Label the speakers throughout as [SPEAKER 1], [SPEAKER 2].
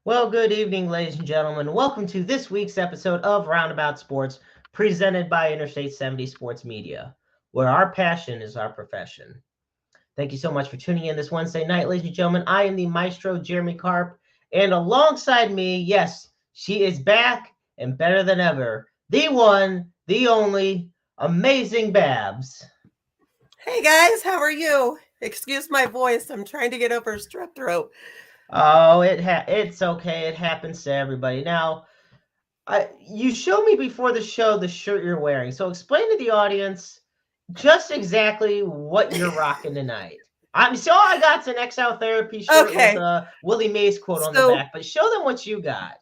[SPEAKER 1] Well, good evening, ladies and gentlemen. Welcome to this week's episode of Roundabout Sports, presented by Interstate 70 Sports Media, where our passion is our profession. Thank you so much for tuning in this Wednesday night, ladies and gentlemen. I am the Maestro, Jeremy Karp, and alongside me, yes, she is back and better than ever. The one, the only, amazing Babs.
[SPEAKER 2] Hey guys, how are you? Excuse my voice. I'm trying to get over strep throat.
[SPEAKER 1] Oh, it's okay. It happens to everybody. Now, you showed me before the show the shirt you're wearing. So explain to the audience just exactly what you're rocking tonight. All I got's an Exile Therapy shirt with
[SPEAKER 2] Okay.
[SPEAKER 1] a Willie Mays quote on the
[SPEAKER 2] So
[SPEAKER 1] back, but show them what you got.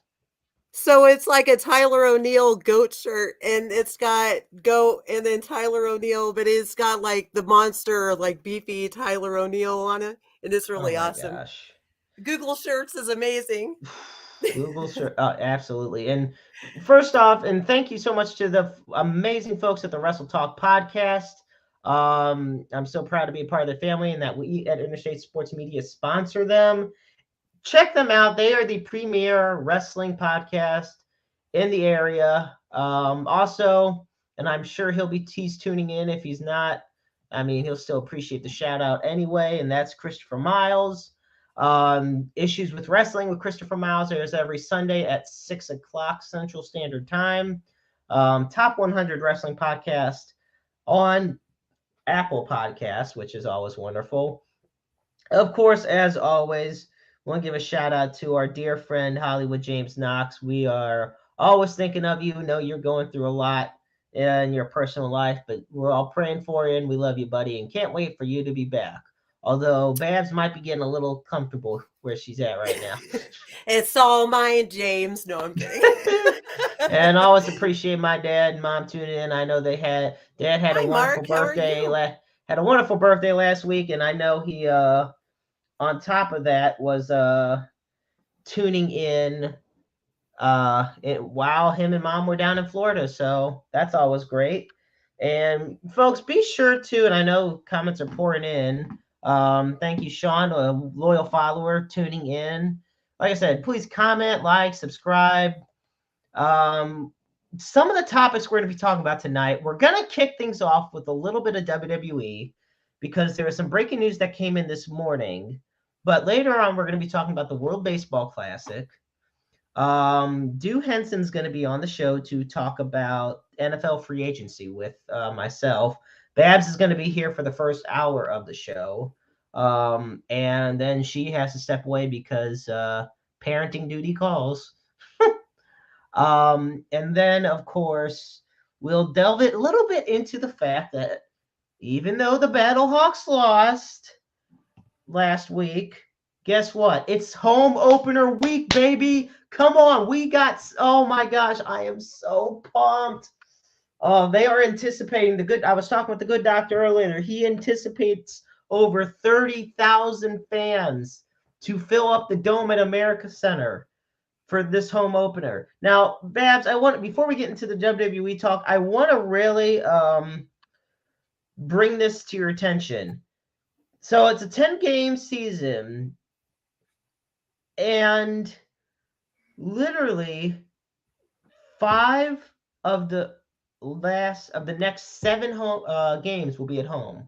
[SPEAKER 2] so it's like a Tyler O'Neill goat shirt and it's got goat and then Tyler O'Neill, but it's got like the monster like beefy Tyler O'Neill on it. And it's
[SPEAKER 1] Oh
[SPEAKER 2] really
[SPEAKER 1] my
[SPEAKER 2] awesome.
[SPEAKER 1] gosh.
[SPEAKER 2] Google Shirts is amazing.
[SPEAKER 1] Google shirt, absolutely. And first off, and thank you so much to the amazing folks at the Wrestle Talk podcast. I'm so proud to be a part of the family and that we at Interstate Sports Media sponsor them. Check them out. They are the premier wrestling podcast in the area. Also, and I'm sure he's tuning in. If he's not, I mean, he'll still appreciate the shout out anyway. And that's Christopher Miles. Issues with Wrestling with Christopher Miles airs every Sunday at 6 o'clock Central Standard Time. Top 100 Wrestling Podcast on Apple Podcasts, which is always wonderful. Of course, as always, want to give a shout out to our dear friend Hollywood James Knox. We are always thinking of you. Know you're going through a lot in your personal life, but we're all praying for you and we love you, buddy, and can't wait for you to be back. Although Babs might be getting a little comfortable where she's at right now.
[SPEAKER 2] It's all mine, James. No, I'm kidding.
[SPEAKER 1] And I always appreciate my dad and mom tuning in. I know dad had a
[SPEAKER 2] Hi
[SPEAKER 1] wonderful
[SPEAKER 2] Mark, how are
[SPEAKER 1] birthday
[SPEAKER 2] you?
[SPEAKER 1] had a wonderful birthday last week, and I know he on top of that was tuning in while him and mom were down in Florida. So that's always great. And folks, be sure to, and I know comments are pouring in. Thank you, Sean, a loyal follower tuning in. Like I said, please comment, like, subscribe. Um, some of the topics we're going to be talking about tonight, we're going to kick things off with a little bit of WWE because there was some breaking news that came in this morning. But later on, we're going to be talking about the World Baseball Classic. Henson's going to be on the show to talk about NFL free agency with myself. Babs is going to be here for the first hour of the show. And then she has to step away because parenting duty calls. And then, of course, we'll delve it a little bit into the fact that even though the Battlehawks lost last week, guess what? It's home opener week, baby. Come on. Oh my gosh, I am so pumped. They are anticipating I was talking with the good doctor earlier. He anticipates over 30,000 fans to fill up the dome at America Center for this home opener. Now, Babs, before we get into the WWE talk, I want to really bring this to your attention. So it's a 10-game season, and literally 5 of the next 7 home games will be at home.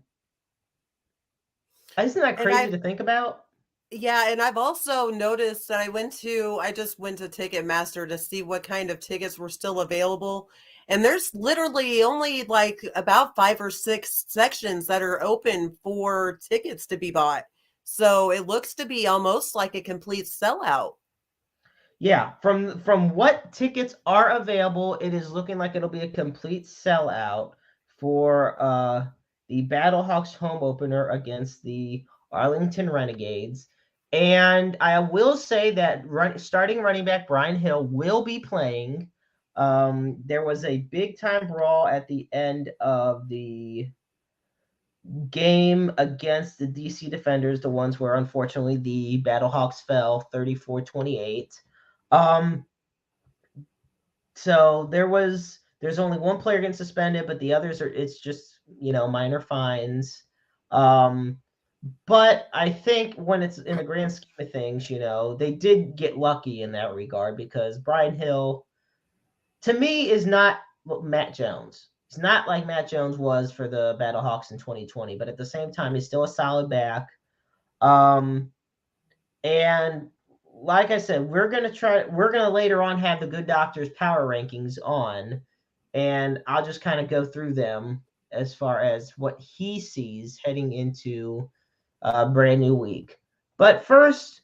[SPEAKER 1] Isn't that
[SPEAKER 2] And
[SPEAKER 1] crazy
[SPEAKER 2] I've
[SPEAKER 1] to think about?
[SPEAKER 2] Yeah, and I've also noticed that I just went to Ticketmaster to see what kind of tickets were still available. And there's literally only like about 5 or 6 sections that are open for tickets to be bought. So it looks to be almost like a complete sellout.
[SPEAKER 1] Yeah, from what tickets are available, it is looking like it'll be a complete sellout for the Battlehawks home opener against the Arlington Renegades. And I will say that starting running back Brian Hill will be playing. There was a big time brawl at the end of the game against the DC Defenders, the ones where unfortunately the Battlehawks fell 34-28. Um, so there's only one player getting suspended, but the others it's just, minor fines. Um, But I think when it's in the grand scheme of things, they did get lucky in that regard because Brian Hill, to me, is not Matt Jones. He's not like Matt Jones was for the Battlehawks in 2020, but at the same time, he's still a solid back. Um, and like I said, we're gonna later on have the Good Doctors power rankings on, and I'll just kind of go through them as far as what he sees heading into a brand new week. But first,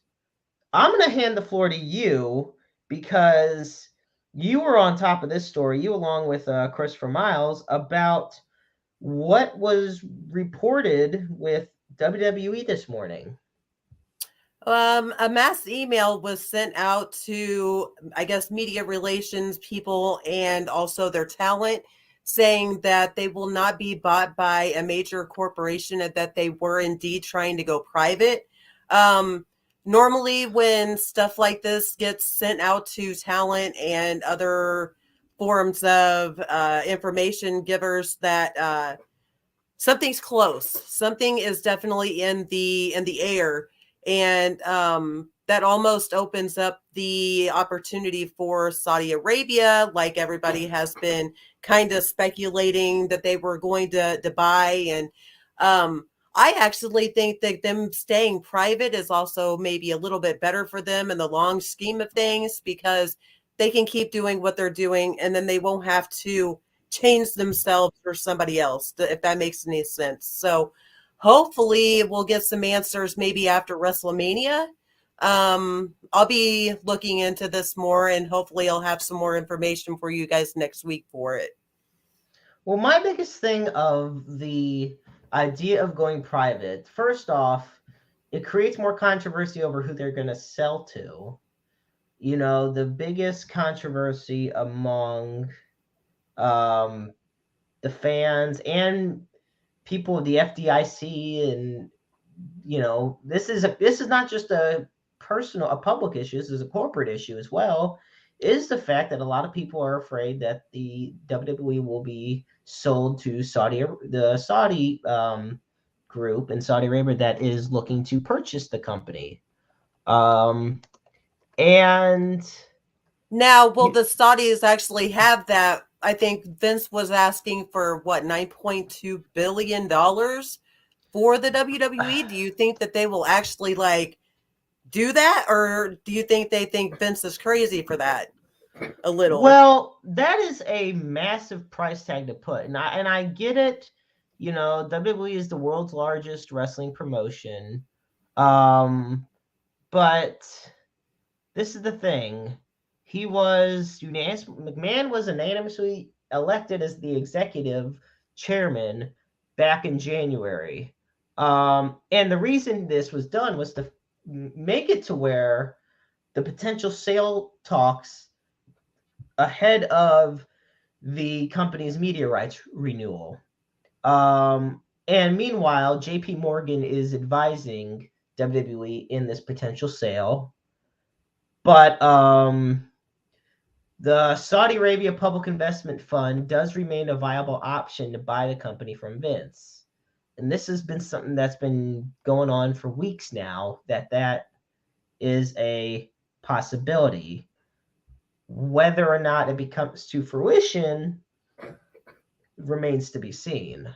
[SPEAKER 1] I'm going to hand the floor to you because you were on top of this story, you along with Christopher Miles, about what was reported with WWE this morning.
[SPEAKER 2] A mass email was sent out to, I guess, media relations people and also their talent, saying that they will not be bought by a major corporation and that they were indeed trying to go private. Um, Normally, when stuff like this gets sent out to talent and other forms of information givers, that something's close. Something is definitely in the air, and that almost opens up the opportunity for Saudi Arabia, like everybody has been kind of speculating that they were going to buy. And I actually think that them staying private is also maybe a little bit better for them in the long scheme of things, because they can keep doing what they're doing and then they won't have to change themselves for somebody else, if that makes any sense. So hopefully we'll get some answers maybe after WrestleMania. I'll be looking into this more and hopefully I'll have some more information for you guys next week for it.
[SPEAKER 1] Well, my biggest thing of the idea of going private, first off, it creates more controversy over who they're going to sell to. The biggest controversy among um, the fans and people of the FDIC, and this is not just a public issue. This is a corporate issue as well. Is the fact that a lot of people are afraid that the WWE will be sold to the Saudi group in Saudi Arabia that is looking to purchase the company. Um, and
[SPEAKER 2] Now, will the Saudis actually have that? I think Vince was asking for what, $9.2 billion for the WWE. Do you think that they will actually like do that, or do you think they think Vince is crazy for that? A little.
[SPEAKER 1] Well, that is a massive price tag to put, and I get it. WWE is the world's largest wrestling promotion, but this is the thing. McMahon was unanimously elected as the executive chairman back in January, and the reason this was done was to make it to where the potential sale talks ahead of the company's media rights renewal. And meanwhile, JP Morgan is advising WWE in this potential sale. But the Saudi Arabia Public Investment Fund does remain a viable option to buy the company from Vince. And this has been something that's been going on for weeks now, that is a possibility. Whether or not it becomes to fruition remains to be seen.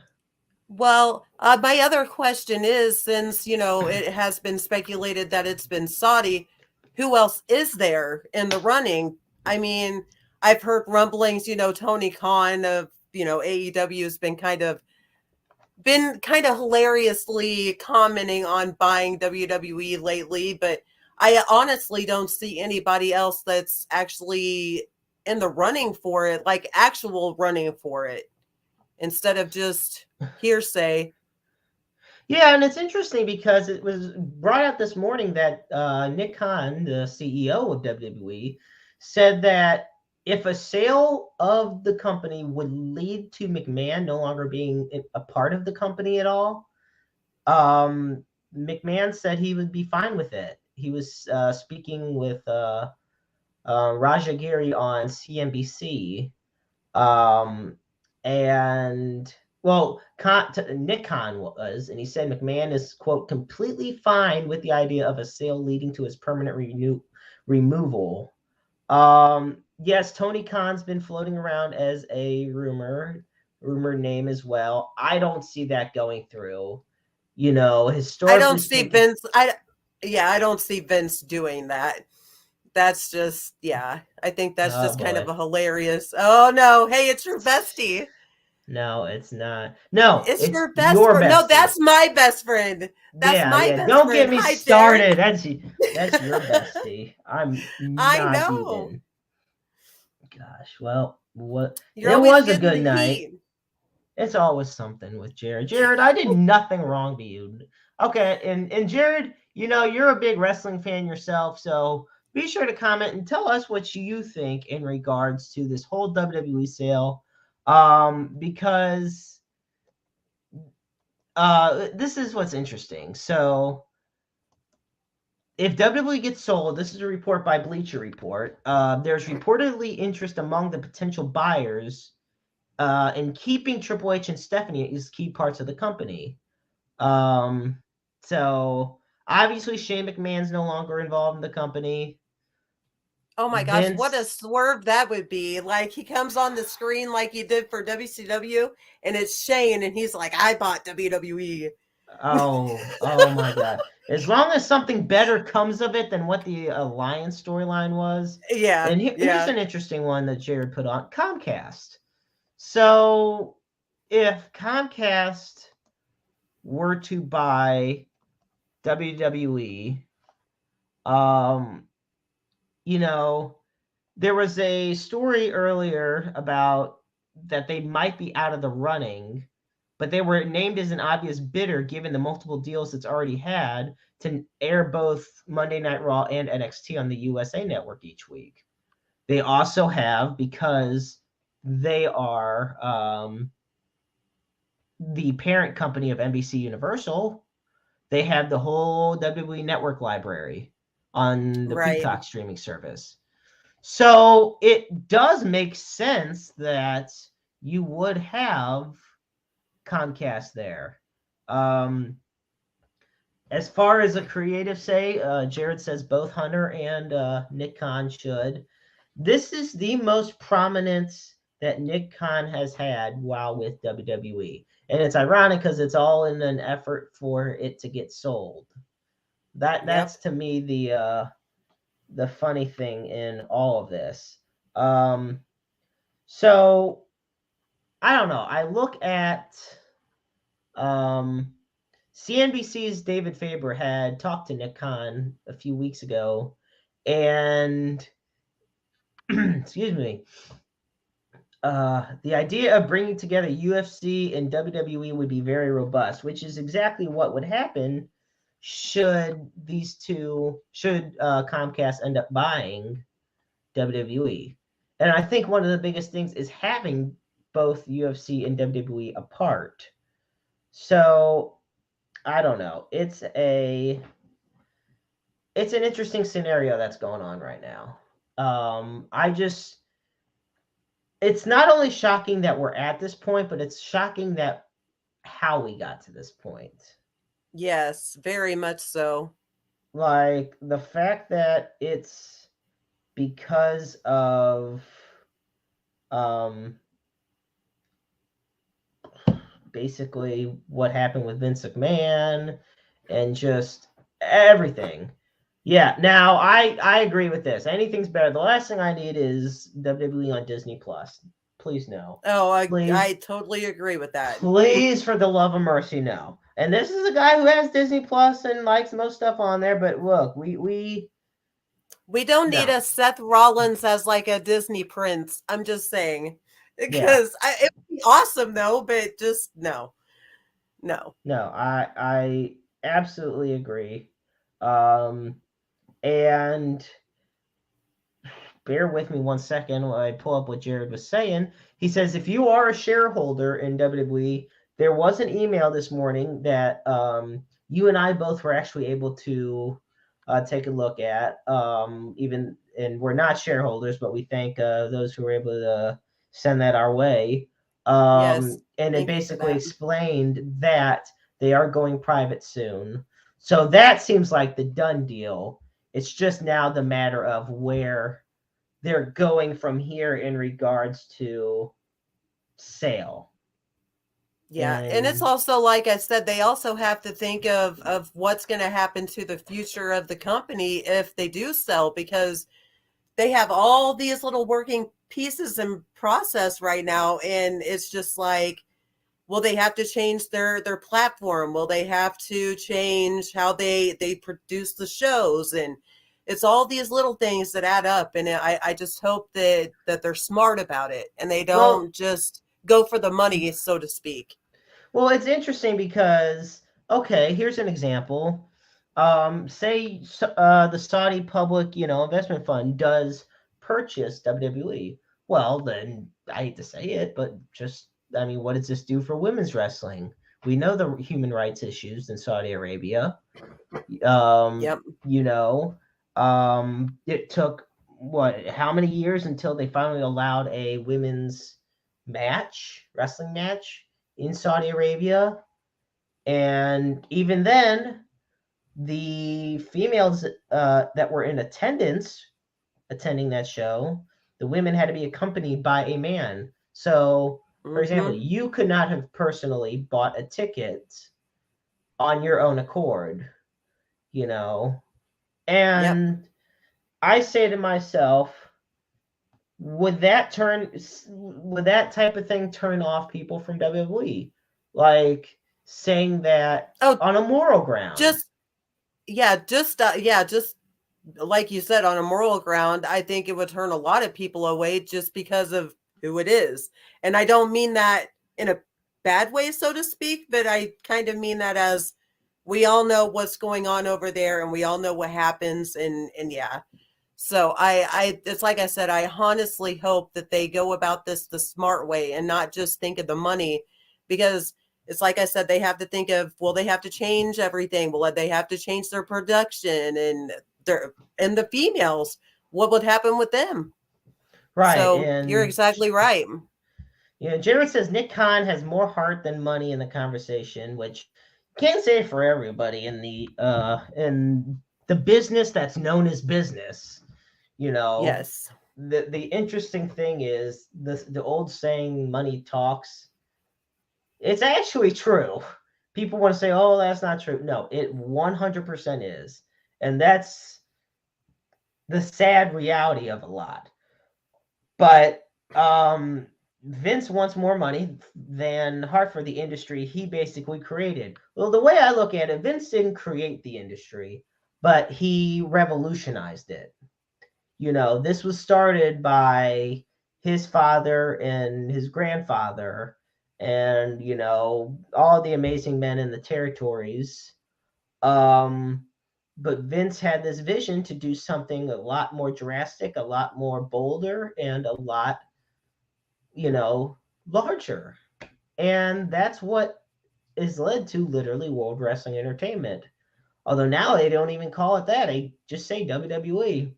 [SPEAKER 2] Well, my other question is, since it has been speculated that it's been Saudi, who else is there in the running? I mean, I've heard rumblings. Tony Khan of AEW has been kind of hilariously commenting on buying WWE lately, but I honestly don't see anybody else that's actually in the running for it, like actual running for it, instead of just hearsay.
[SPEAKER 1] Yeah, and it's interesting because it was brought out this morning that Nick Khan, the CEO of WWE, said that if a sale of the company would lead to McMahon no longer being a part of the company at all, McMahon said he would be fine with it. He was speaking with Raja Giri on CNBC, and well, Nick Khan was, and he said McMahon is, quote, completely fine with the idea of a sale leading to his permanent removal. Yes, Tony Khan's been floating around as a rumored name as well. I don't see that going through.
[SPEAKER 2] I don't
[SPEAKER 1] Historically
[SPEAKER 2] see
[SPEAKER 1] speaking.
[SPEAKER 2] Vince. I don't see Vince doing that. That's just, yeah. I think that's
[SPEAKER 1] Oh
[SPEAKER 2] just kind
[SPEAKER 1] boy.
[SPEAKER 2] of a hilarious. Oh no! Hey, it's your bestie.
[SPEAKER 1] No, it's not. No,
[SPEAKER 2] It's
[SPEAKER 1] it's
[SPEAKER 2] your best
[SPEAKER 1] your
[SPEAKER 2] friend. No,
[SPEAKER 1] bestie.
[SPEAKER 2] that's my best friend. That's
[SPEAKER 1] Yeah,
[SPEAKER 2] my
[SPEAKER 1] yeah.
[SPEAKER 2] best
[SPEAKER 1] Don't get
[SPEAKER 2] friend.
[SPEAKER 1] me
[SPEAKER 2] Hi, Jared.
[SPEAKER 1] started. That's your bestie. I'm
[SPEAKER 2] I
[SPEAKER 1] not
[SPEAKER 2] know.
[SPEAKER 1] even. Gosh, well, what
[SPEAKER 2] You're
[SPEAKER 1] it
[SPEAKER 2] always
[SPEAKER 1] was a
[SPEAKER 2] getting
[SPEAKER 1] good
[SPEAKER 2] the
[SPEAKER 1] night.
[SPEAKER 2] heat.
[SPEAKER 1] It's always something with Jared. Jared, I did nothing wrong to you. Okay, and Jared, you're a big wrestling fan yourself, so be sure to comment and tell us what you think in regards to this whole WWE sale. Because this is what's interesting. So if WWE gets sold, this is a report by Bleacher Report. There's reportedly interest among the potential buyers in keeping Triple H and Stephanie as key parts of the company. Um, so obviously Shane McMahon's no longer involved in the company.
[SPEAKER 2] Oh my gosh, what a
[SPEAKER 1] Vince,
[SPEAKER 2] swerve that would be. Like he comes on the screen like he did for WCW and it's Shane and he's like, I bought WWE.
[SPEAKER 1] oh my God. As long as something better comes of it than what the Alliance storyline was.
[SPEAKER 2] Yeah,
[SPEAKER 1] And here's
[SPEAKER 2] yeah.
[SPEAKER 1] an interesting one that Jared put on Comcast. So if Comcast were to buy WWE, um, you know, there was a story earlier about that they might be out of the running, but they were named as an obvious bidder given the multiple deals it's already had to air both Monday Night Raw and NXT on the USA Network each week. They also have, because they are the parent company of NBC Universal, they have the whole WWE Network library on the
[SPEAKER 2] Right.
[SPEAKER 1] Peacock streaming service. So it does make sense that you would have Comcast there. Um, as far as a creative say, Jared says both Hunter and Nick Khan should. This is the most prominence that Nick Khan has had while with WWE. And it's ironic because it's all in an effort for it to get sold. That's
[SPEAKER 2] Yep.
[SPEAKER 1] to me the funny thing in all of this. Um, so I don't know. I look at um, CNBC's David Faber had talked to Nick Khan a few weeks ago, and excuse me, the idea of bringing together UFC and WWE would be very robust, which is exactly what would happen should Comcast end up buying WWE. And I think one of the biggest things is having both UFC and WWE apart. So I don't know. It's an interesting scenario that's going on right now. I just it's not only shocking that we're at this point, but it's shocking that how we got to this point.
[SPEAKER 2] Yes, very much so.
[SPEAKER 1] Like the fact that it's because of um basically what happened with Vince McMahon and just everything. Yeah, now I agree with this. Anything's better. The last thing I need is WWE on Disney Plus. Please no.
[SPEAKER 2] Oh, I
[SPEAKER 1] Please,
[SPEAKER 2] totally agree with that.
[SPEAKER 1] please, for the love of mercy, no. And this is a guy who has Disney Plus and likes most stuff on there. But look, we
[SPEAKER 2] We don't need
[SPEAKER 1] no,
[SPEAKER 2] a Seth Rollins as like a Disney prince. I'm just saying.
[SPEAKER 1] yeah,
[SPEAKER 2] Because it would be awesome though, but just no. No.
[SPEAKER 1] no. I absolutely agree. Um, and bear with me 1 second while I pull up what Jared was saying. He says, if you are a shareholder in WWE, there was an email this morning that you and I both were actually able to take a look at. And we're not shareholders, but we thank those who were able to send that our way.
[SPEAKER 2] Yes.
[SPEAKER 1] And it
[SPEAKER 2] Thank you for
[SPEAKER 1] basically
[SPEAKER 2] that.
[SPEAKER 1] explained that they are going private soon. So that seems like the done deal. It's just now the matter of where they're going from here in regards to sale.
[SPEAKER 2] Yeah, and it's
[SPEAKER 1] And
[SPEAKER 2] also like I said, they also have to think of what's going to happen to the future of the company if they do sell, because they have all these little working pieces in process right now, and it's just like, will they have to change their platform? Will they have to change how they produce the shows? And it's all these little things that add up, and I just hope that they're smart about it and they
[SPEAKER 1] well,
[SPEAKER 2] don't just go for the money, so to speak.
[SPEAKER 1] well, it's interesting because okay, here's an example. Say the Saudi Public, Investment Fund does purchase WWE. Well, then I hate to say it, but just I mean, what does this do for women's wrestling? We know the human rights issues in Saudi Arabia. Um,
[SPEAKER 2] Yep.
[SPEAKER 1] you know, it took what? How many years until they finally allowed a women's wrestling match in Saudi Arabia? And even then, the females that were in attendance attending that show, the women had to be accompanied by a man. So, for example,
[SPEAKER 2] Mm-hmm.
[SPEAKER 1] you could not have personally bought a ticket on your own accord, you know.
[SPEAKER 2] Yep.
[SPEAKER 1] And I say to myself, would that type of thing turn off people from WWE? Like saying that
[SPEAKER 2] Oh,
[SPEAKER 1] on a moral ground.
[SPEAKER 2] just just like you said, on a moral ground, I think it would turn a lot of people away just because of who it is. And I don't mean that in a bad way, so to speak, but I kind of mean that as we all know what's going on over there and we all know what happens, and yeah. So I it's like I said, I honestly hope that they go about this the smart way and not just think of the money, because it's like I said, they have to think of, well, they have to change everything. Well, they have to change their production and the females. What would happen with them?
[SPEAKER 1] Right.
[SPEAKER 2] So you're
[SPEAKER 1] And
[SPEAKER 2] exactly right.
[SPEAKER 1] Jared says Nick Khan has more heart than money in the conversation, which can't say for everybody in the business that's known as business. You know,
[SPEAKER 2] Yes.
[SPEAKER 1] the interesting thing is the old saying money talks. It's actually true. People want to say, "Oh, that's not true." No, it 100% is. And that's the sad reality of a lot. But Vince wants more money than Hartford, the industry he basically created. Well, the way I look at it, Vince didn't create the industry, but he revolutionized it. This was started by his father and his grandfather, and all the amazing men in the territories. Um, but Vince had this vision to do something a lot more drastic, a lot more bolder, and a lot larger. And that's what is led to literally World Wrestling Entertainment. Although now they don't even call it that. They just say WWE.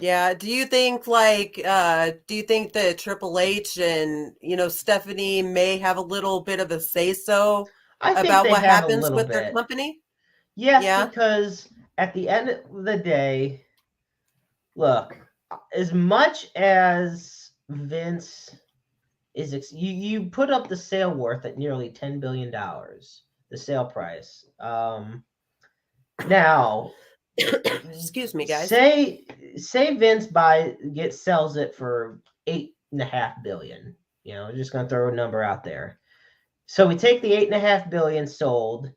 [SPEAKER 2] Yeah. Do you think that Triple H and, Stephanie may have a little bit of a say so
[SPEAKER 1] I think
[SPEAKER 2] about
[SPEAKER 1] they
[SPEAKER 2] what
[SPEAKER 1] have a
[SPEAKER 2] happens
[SPEAKER 1] little
[SPEAKER 2] with their
[SPEAKER 1] bit.
[SPEAKER 2] company?
[SPEAKER 1] Yes,
[SPEAKER 2] Yeah.
[SPEAKER 1] because at the end of the day, look, as much as Vince you put up the sale worth at nearly $10 billion, the sale price. Now
[SPEAKER 2] Excuse me, guys.
[SPEAKER 1] say Vince sells it for 8.5 billion. Just gonna throw a number out there. So we take the 8.5 billion sold,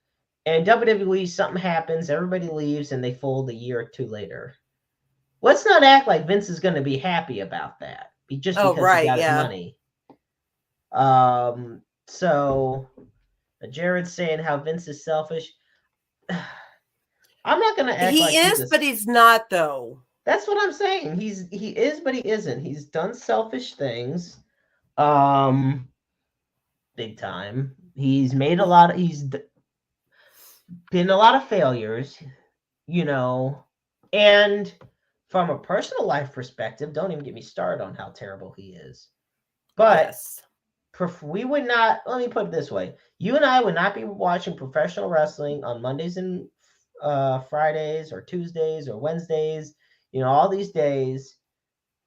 [SPEAKER 1] and WWE something happens, everybody leaves, and they fold a year or two later. Let's not act like Vince is gonna be happy about that, just
[SPEAKER 2] Oh,
[SPEAKER 1] because he
[SPEAKER 2] right.
[SPEAKER 1] got his
[SPEAKER 2] Yeah.
[SPEAKER 1] money. So Jared's saying how Vince is selfish. I'm not gonna act
[SPEAKER 2] He
[SPEAKER 1] like he's
[SPEAKER 2] is,
[SPEAKER 1] a.
[SPEAKER 2] but he's not, though.
[SPEAKER 1] That's what I'm saying. He is, but he isn't. He's done selfish things, um, big time. He's made a lot. He's been a lot of failures, you know, and from a personal life perspective, don't even get me started on how terrible he is. But
[SPEAKER 2] Yes.
[SPEAKER 1] we would not. Let me put it this way: you and I would not be watching professional wrestling on Mondays and Fridays or Tuesdays or Wednesdays. All these days.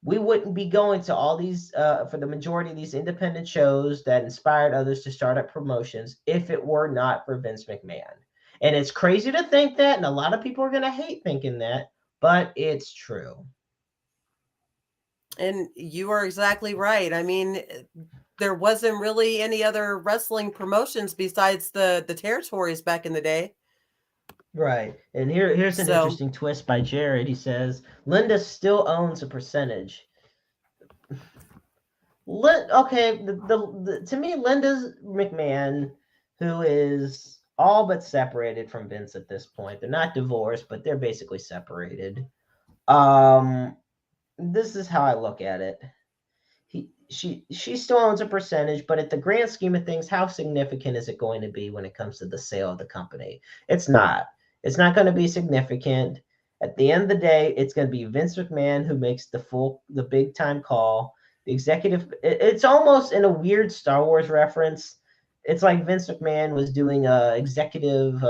[SPEAKER 1] We wouldn't be going to all these for the majority of these independent shows that inspired others to start up promotions if it were not for Vince McMahon. And it's crazy to think that, and a lot of people are going to hate thinking that, but it's true.
[SPEAKER 2] And you are exactly right. I mean, there wasn't really any other wrestling promotions besides the territories back in the day.
[SPEAKER 1] Right. And here's an interesting twist by Jared. He says Linda still owns a percentage. Okay, to me, Linda McMahon, who is all but separated from Vince at this point. They're not divorced, but they're basically separated. This is how I look at it. She still owns a percentage, but at the grand scheme of things, how significant is it going to be when it comes to the sale of the company? It's not. It's not going to be significant. At the end of the day, it's going to be Vince McMahon who makes the big time call. The executive, it's almost in a weird Star Wars reference. It's like Vince McMahon was doing executive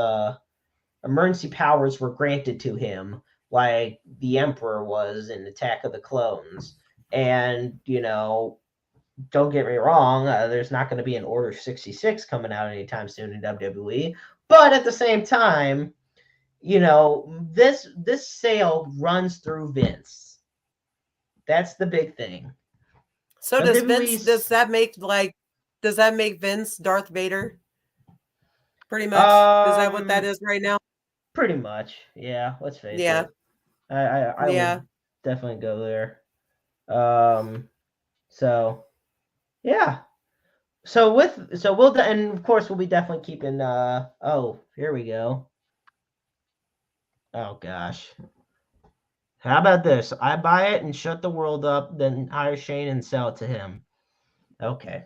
[SPEAKER 1] emergency powers were granted to him, like the Emperor was in Attack of the Clones. And, don't get me wrong, there's not going to be an Order 66 coming out anytime soon in WWE. But at the same time, this sale runs through Vince. That's the big thing.
[SPEAKER 2] So does Vince? Does that make Vince Darth Vader? Pretty much. Is that what that is right now?
[SPEAKER 1] Pretty much. Yeah. Let's face it. I would definitely go there. So yeah. So we'll and of course we'll be definitely keeping. Here we go. Oh gosh. How about this? I buy it and shut the world up, then hire Shane and sell it to him. Okay.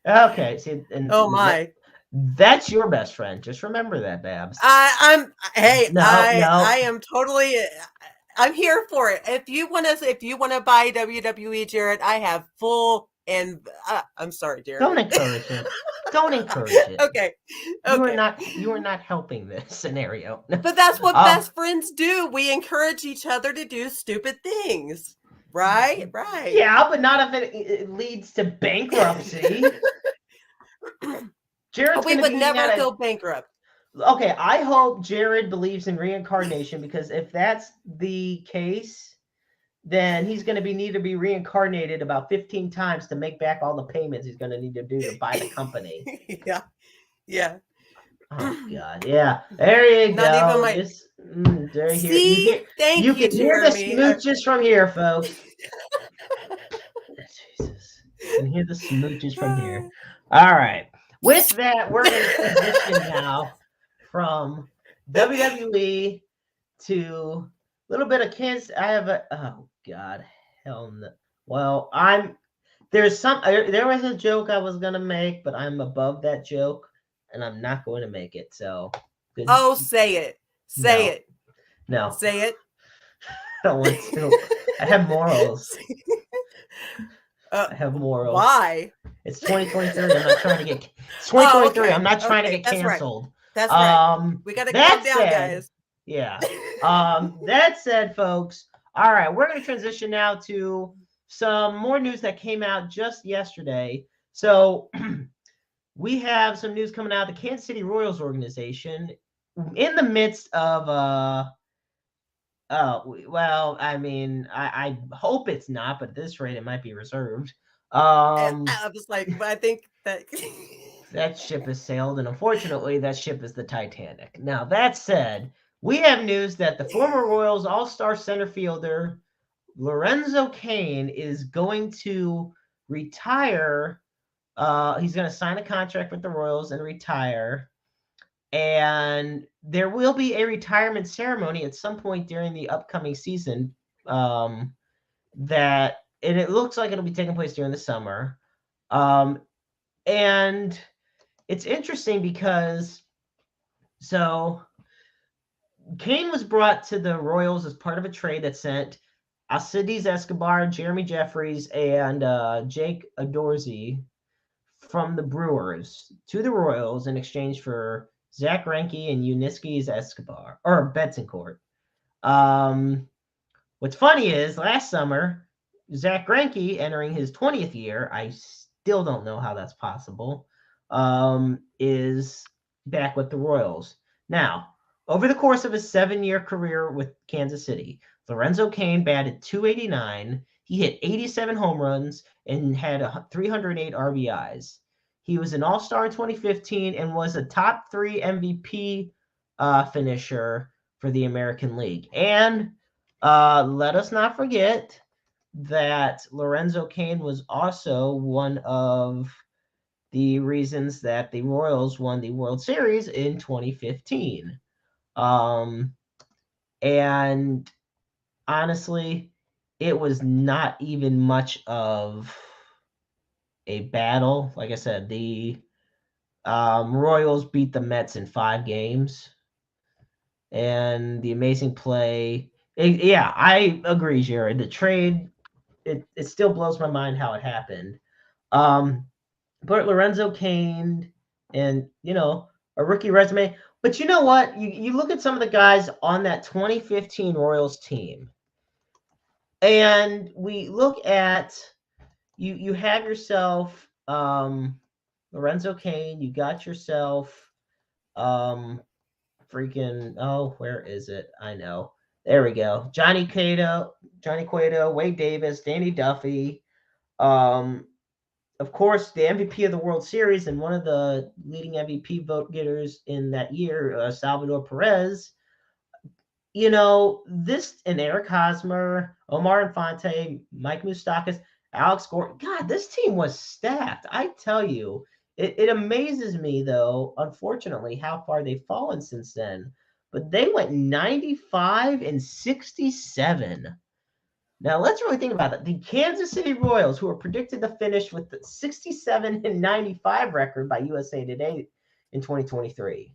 [SPEAKER 1] Okay. See, and
[SPEAKER 2] oh my.
[SPEAKER 1] That's your best friend. Just remember that, Babs.
[SPEAKER 2] I am totally. I'm here for it. If you want to buy WWE, Jared, I have full. And I'm sorry, Jared.
[SPEAKER 1] Don't encourage it. Don't encourage it.
[SPEAKER 2] Okay.
[SPEAKER 1] You are not helping this scenario.
[SPEAKER 2] But that's what best friends do. We encourage each other to do stupid things. Right? Right.
[SPEAKER 1] Yeah, but not if it leads to bankruptcy.
[SPEAKER 2] We would never go bankrupt.
[SPEAKER 1] Okay, I hope Jared believes in reincarnation, because if that's the case, then he's going to need to be reincarnated about 15 times to make back all the payments he's going to need to do to buy the company.
[SPEAKER 2] Yeah.
[SPEAKER 1] Oh God, yeah. There you go.
[SPEAKER 2] Thank you,
[SPEAKER 1] can hear the smooches from here, folks. Jesus, you can hear the smooches from here. All right. With that, we're going to transition now from WWE to a little bit of Kansas. Oh God, hell no. Well, there was a joke I was gonna make, but I'm above that joke, and I'm not going to make it. So,
[SPEAKER 2] say it. Say it.
[SPEAKER 1] No,
[SPEAKER 2] say it.
[SPEAKER 1] I don't want to. I have morals. I have morals.
[SPEAKER 2] Why?
[SPEAKER 1] It's 2023. I'm not trying to get. It's 2023. Okay. I'm not trying to get canceled.
[SPEAKER 2] That's right. We got to calm down, guys.
[SPEAKER 1] Yeah. That said, folks. All right, we're going to transition now to some more news that came out just yesterday. So we have some news coming out of the Kansas City Royals organization in the midst of I hope it's not, but at this rate it might be reserved.
[SPEAKER 2] I was like, I think that
[SPEAKER 1] that ship has sailed, and unfortunately that ship is the Titanic. Now, that said, we have news that the former Royals all-star center fielder Lorenzo Cain is going to retire. He's going to sign a contract with the Royals and retire. And there will be a retirement ceremony at some point during the upcoming season. And it looks like it'll be taking place during the summer. And it's interesting because Cain was brought to the Royals as part of a trade that sent Alcides Escobar, Jeremy Jeffries, and Jake Adorsey from the Brewers to the Royals in exchange for Zach Greinke and Yuniskis Escobar or Bettencourt. What's funny is last summer, Zach Greinke entering his 20th year, I still don't know how that's possible, is back with the Royals. Now, over the course of his 7-year career with Kansas City, Lorenzo Cain batted .289. He hit 87 home runs and had 308 RBIs. He was an All-Star in 2015 and was a top 3 MVP finisher for the American League. And let us not forget that Lorenzo Cain was also one of the reasons that the Royals won the World Series in 2015. And honestly, it was not even much of a battle. Like I said, the Royals beat the Mets in 5 games. And the amazing play. Yeah, I agree, Jared. The trade, it still blows my mind how it happened. But Lorenzo Cain and, a rookie resume. But you know what? You look at some of the guys on that 2015 Royals team, and we look at you have yourself Lorenzo Cain, you got yourself where is it? I know. There we go. Johnny Cueto, Wade Davis, Danny Duffy. Of course, the MVP of the World Series and one of the leading MVP vote getters in that year, Salvador Perez. This and Eric Hosmer, Omar Infante, Mike Moustakas, Alex Gordon. God, this team was stacked. I tell you, it amazes me, though, unfortunately, how far they've fallen since then. But they went 95 and 67. Now, let's really think about it. The Kansas City Royals, who are predicted to finish with the 67 and 95 record by USA Today in 2023.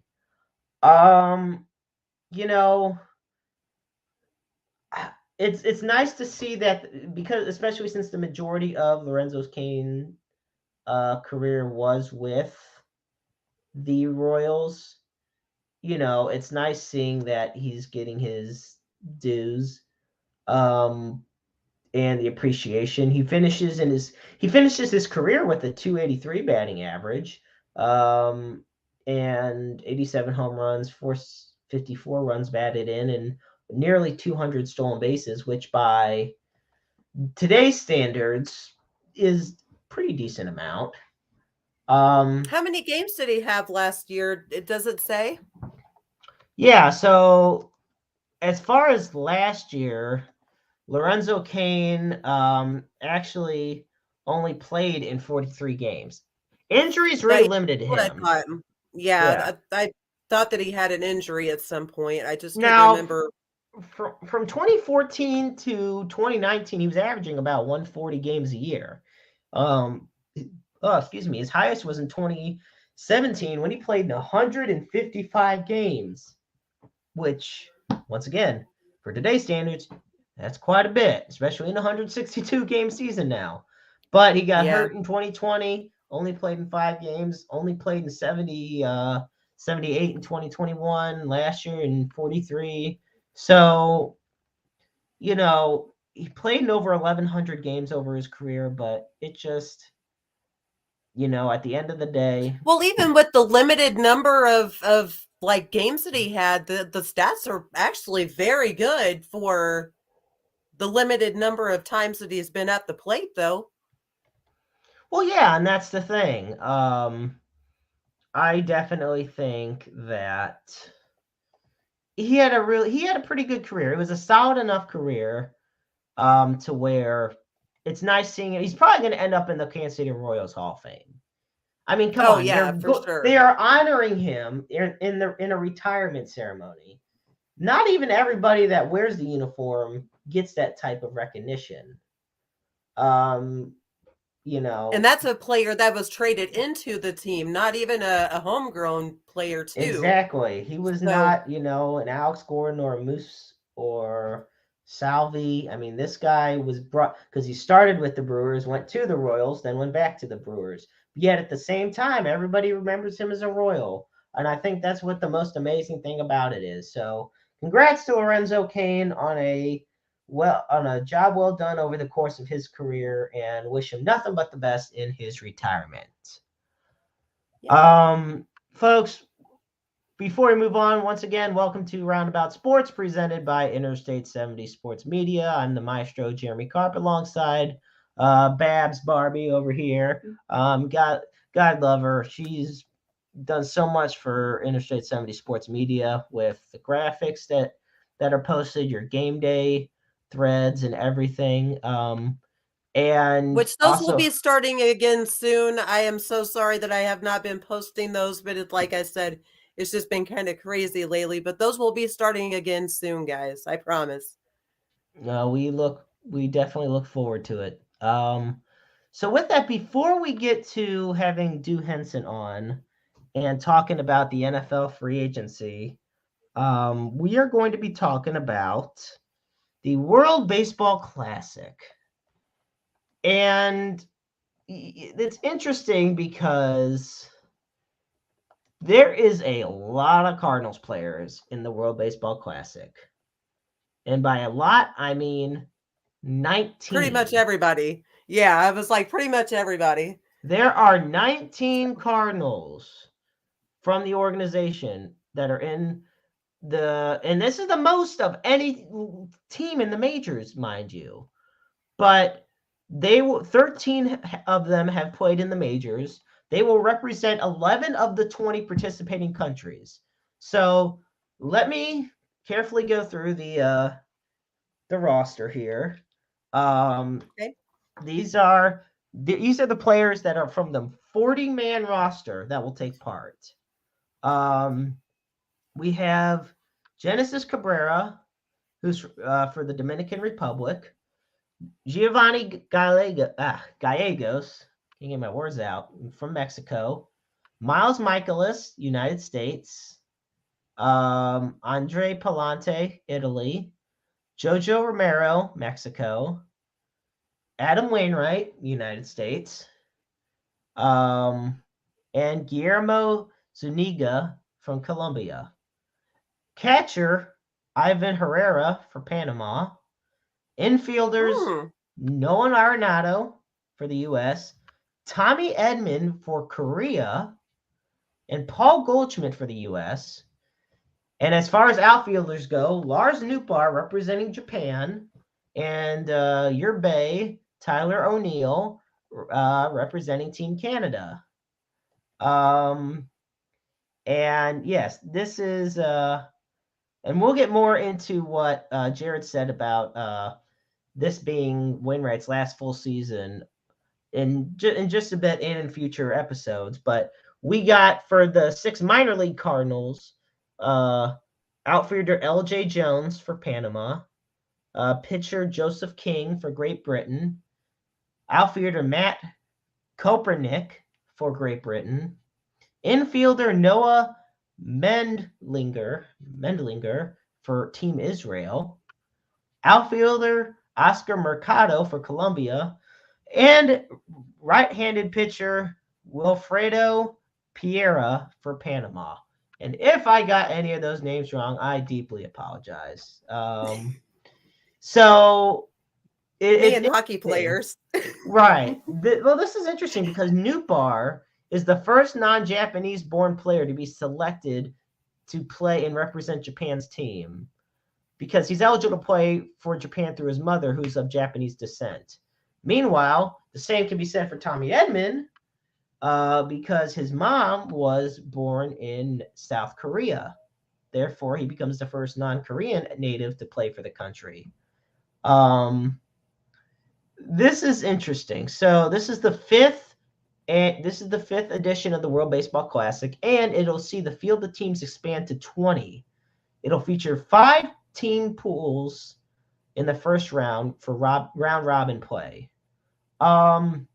[SPEAKER 1] It's nice to see that, because especially since the majority of Lorenzo Cain career was with the Royals, it's nice seeing that he's getting his dues and the appreciation. He finishes his career with a .283 batting average, and 87 home runs, 454 runs batted in, and nearly 200 stolen bases, which by today's standards is pretty decent amount.
[SPEAKER 2] How many games did he have last year? Does it say?
[SPEAKER 1] Yeah, so as far as last year, Lorenzo Cain actually only played in 43 games. Injuries really limited him.
[SPEAKER 2] Yeah, I thought that he had an injury at some point. I just couldn't remember.
[SPEAKER 1] From 2014 to 2019, he was averaging about 140 games a year. Excuse me. His highest was in 2017 when he played in 155 games, which, once again, for today's standards, that's quite a bit, especially in a 162 game season now. But he got hurt in 2020, only played in 5 games, only played in 78 in 2021, last year in 43. So, he played in over 1,100 games over his career, but it just, at the end of the day.
[SPEAKER 2] Well, even with the limited number of like games that he had, the stats are actually very good for the limited number of times that he's been at the plate, though.
[SPEAKER 1] Well, yeah, and that's the thing. I definitely think that he had a pretty good career. It was a solid enough career to where it's nice seeing it. He's probably going to end up in the Kansas City Royals Hall of Fame. I mean, come on,
[SPEAKER 2] yeah, for sure.
[SPEAKER 1] They are honoring him in a retirement ceremony. Not even everybody that wears the uniform gets that type of recognition. And
[SPEAKER 2] that's a player that was traded into the team, not even a homegrown player too.
[SPEAKER 1] Exactly. He was not, an Alex Gordon or a Moose or Salvi. I mean, this guy was brought because he started with the Brewers, went to the Royals, then went back to the Brewers. Yet at the same time, everybody remembers him as a Royal. And I think that's what the most amazing thing about it is. So congrats to Lorenzo Kane on a job well done over the course of his career, and wish him nothing but the best in his retirement.
[SPEAKER 2] Yeah.
[SPEAKER 1] Folks, before we move on, once again, welcome to Roundabout Sports, presented by Interstate 70 Sports Media. I'm the Maestro, Jeremy Carp, alongside Babs Barbie over here. God love her. She's done so much for Interstate 70 Sports Media with the graphics that are posted, your game day threads and everything. And
[SPEAKER 2] Which those will
[SPEAKER 1] also,
[SPEAKER 2] be starting again soon. I am so sorry that I have not been posting those, but like I said, it's just been kind of crazy lately. But those will be starting again soon, guys. I promise.
[SPEAKER 1] we definitely look forward to it. So with that, before we get to having Henson on and talking about the NFL free agency, we are going to be talking about the World Baseball Classic. And it's interesting because there is a lot of Cardinals players in the World Baseball Classic. And by a lot, I mean 19.
[SPEAKER 2] Pretty much everybody. Yeah, I was like pretty much everybody.
[SPEAKER 1] There are 19 Cardinals from the organization that are in and this is the most of any team in the majors, mind you. But 13 of them have played in the majors. They will represent 11 of the 20 participating countries. So let me carefully go through the roster here.
[SPEAKER 2] Okay.
[SPEAKER 1] These are the players that are from the 40-man roster that will take part. We have Genesis Cabrera, who's for the Dominican Republic. Giovanni Gallegos, can't get my words out, from Mexico. Miles Michaelis, United States. Andre Palante, Italy. Jojo Romero, Mexico. Adam Wainwright, United States. And Guillermo Zuniga from Colombia. Catcher, Ivan Herrera for Panama. Infielders, Nolan Arenado for the U.S., Tommy Edman for Korea, and Paul Goldschmidt for the U.S. And as far as outfielders go, Lars Nootbaar representing Japan, and your Bay, Tyler O'Neill, representing Team Canada. And yes, this is, and we'll get more into what Jared said about this being Wainwright's last full season in just a bit and in future episodes. But we got, for the 6 minor league Cardinals, outfielder L.J. Jones for Panama, pitcher Joseph King for Great Britain, outfielder Matt Kopernik for Great Britain, infielder Noah Mendlinger for Team Israel, outfielder Oscar Mercado for Colombia, and right-handed pitcher Wilfredo Piera for Panama. And if I got any of those names wrong, I deeply apologize. So
[SPEAKER 2] Me and hockey players.
[SPEAKER 1] Right. Well, this is interesting because Nootbaar is the first non-Japanese born player to be selected to play and represent Japan's team, because he's eligible to play for Japan through his mother, who's of Japanese descent. Meanwhile, the same can be said for Tommy Edman, because his mom was born in South Korea. Therefore, he becomes the first non-Korean native to play for the country. This is interesting. So this is the fifth edition of the World Baseball Classic, and it'll see the field of teams expand to 20. It'll feature 5 team pools in the first round for round robin play. And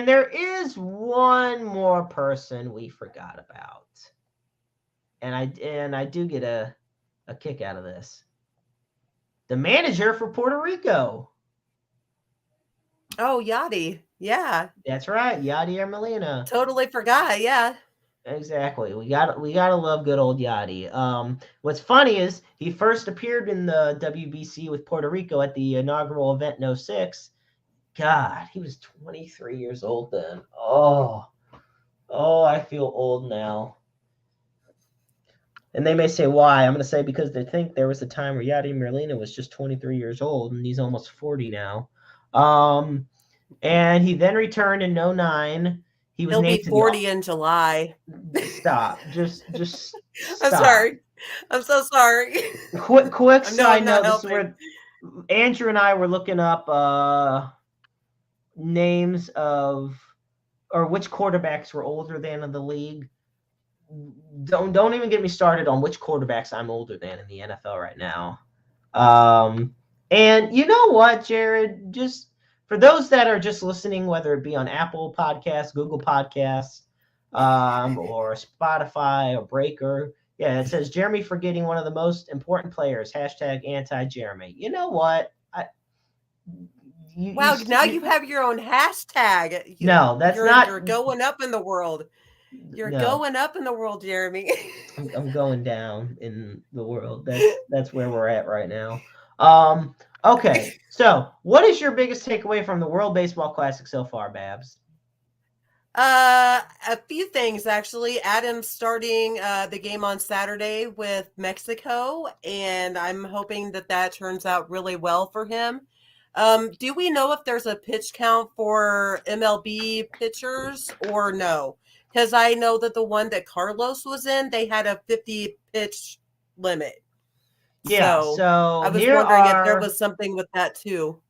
[SPEAKER 1] there is one more person we forgot about, and I do get a kick out of this. The manager for Puerto Rico.
[SPEAKER 2] Oh, Yachty. Yeah.
[SPEAKER 1] That's right, Yadier Molina.
[SPEAKER 2] Totally forgot. Yeah.
[SPEAKER 1] Exactly. We gotta love good old Yachty. What's funny is he first appeared in the WBC with Puerto Rico at the inaugural event in '06. God, he was 23 years old then. Oh, I feel old now. And they may say why. I'm going to say because they think there was a time where Yadi Merlina was just 23 years old and he's almost 40 now. And he then returned in '09. He was
[SPEAKER 2] He'll
[SPEAKER 1] named
[SPEAKER 2] be
[SPEAKER 1] to the
[SPEAKER 2] 40 in July.
[SPEAKER 1] stop. Just
[SPEAKER 2] I'm
[SPEAKER 1] stop.
[SPEAKER 2] sorry. I'm so sorry.
[SPEAKER 1] Quick
[SPEAKER 2] No, I'm
[SPEAKER 1] side
[SPEAKER 2] not
[SPEAKER 1] note. This is
[SPEAKER 2] helping.
[SPEAKER 1] where Andrew and I were looking up names of or which quarterbacks were older than in the league. Don't even get me started on which quarterbacks I'm older than in the NFL right now. And you know what, Jared? Just for those that are just listening, whether it be on Apple Podcasts, Google Podcasts, or Spotify or Breaker, yeah, it says Jeremy forgetting one of the most important players. Hashtag anti Jeremy. You know what?
[SPEAKER 2] Wow, now you have your own hashtag.
[SPEAKER 1] No, that's
[SPEAKER 2] You're
[SPEAKER 1] not.
[SPEAKER 2] going up in the world. You're
[SPEAKER 1] No,
[SPEAKER 2] going up in the world, Jeremy.
[SPEAKER 1] I'm going down in the world. That's where we're at right now. Um, okay, so what is your biggest takeaway from the World Baseball Classic so far, Babs?
[SPEAKER 2] A few things actually. Adam's starting the game on Saturday with Mexico, and I'm hoping that that turns out really well for him. Do we know if there's a pitch count for MLB pitchers or no? Because I know that the one that Carlos was in, they had a 50 pitch limit.
[SPEAKER 1] Yeah,
[SPEAKER 2] So I
[SPEAKER 1] so
[SPEAKER 2] was
[SPEAKER 1] here
[SPEAKER 2] wondering if there
[SPEAKER 1] are
[SPEAKER 2] was something with that too.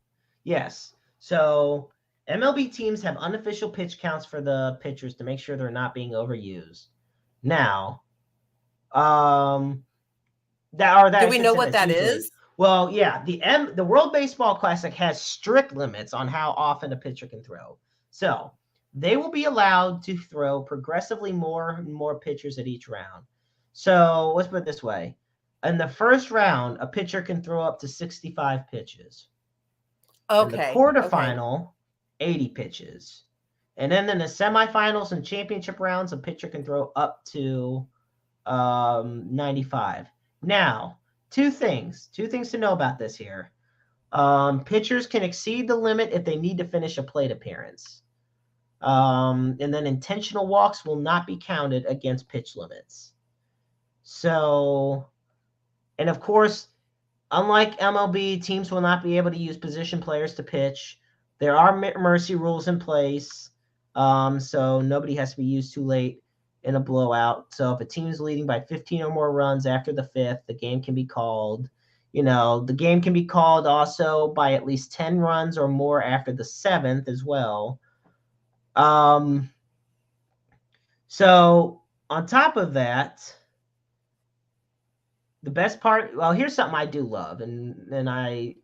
[SPEAKER 1] yes. So MLB teams have unofficial pitch counts for the pitchers to make sure they're not being overused. Now, um, that
[SPEAKER 2] Do
[SPEAKER 1] I
[SPEAKER 2] we
[SPEAKER 1] should
[SPEAKER 2] know
[SPEAKER 1] say
[SPEAKER 2] what
[SPEAKER 1] that's
[SPEAKER 2] that
[SPEAKER 1] usually.
[SPEAKER 2] is?
[SPEAKER 1] Well, yeah, the World Baseball Classic has strict limits on how often a pitcher can throw. So they will be allowed to throw progressively more and more pitchers at each round. So let's put it this way: in the first round, a pitcher can throw up to 65 pitches. In the
[SPEAKER 2] Okay. Okay.
[SPEAKER 1] quarterfinal, 80 pitches. And then in the semifinals and championship rounds, a pitcher can throw up to 95. Now, two things to know about this here. Pitchers can exceed the limit if they need to finish a plate appearance. And then intentional walks will not be counted against pitch limits. So, and of course, unlike MLB, teams will not be able to use position players to pitch. There are mercy rules in place, so nobody has to be used too late in a blowout. So if a team is leading by 15 or more runs after the fifth, the game can be called. The game can be called also by at least 10 runs or more after the seventh as well. So on top of that, the best part, well, here's something I do love, and I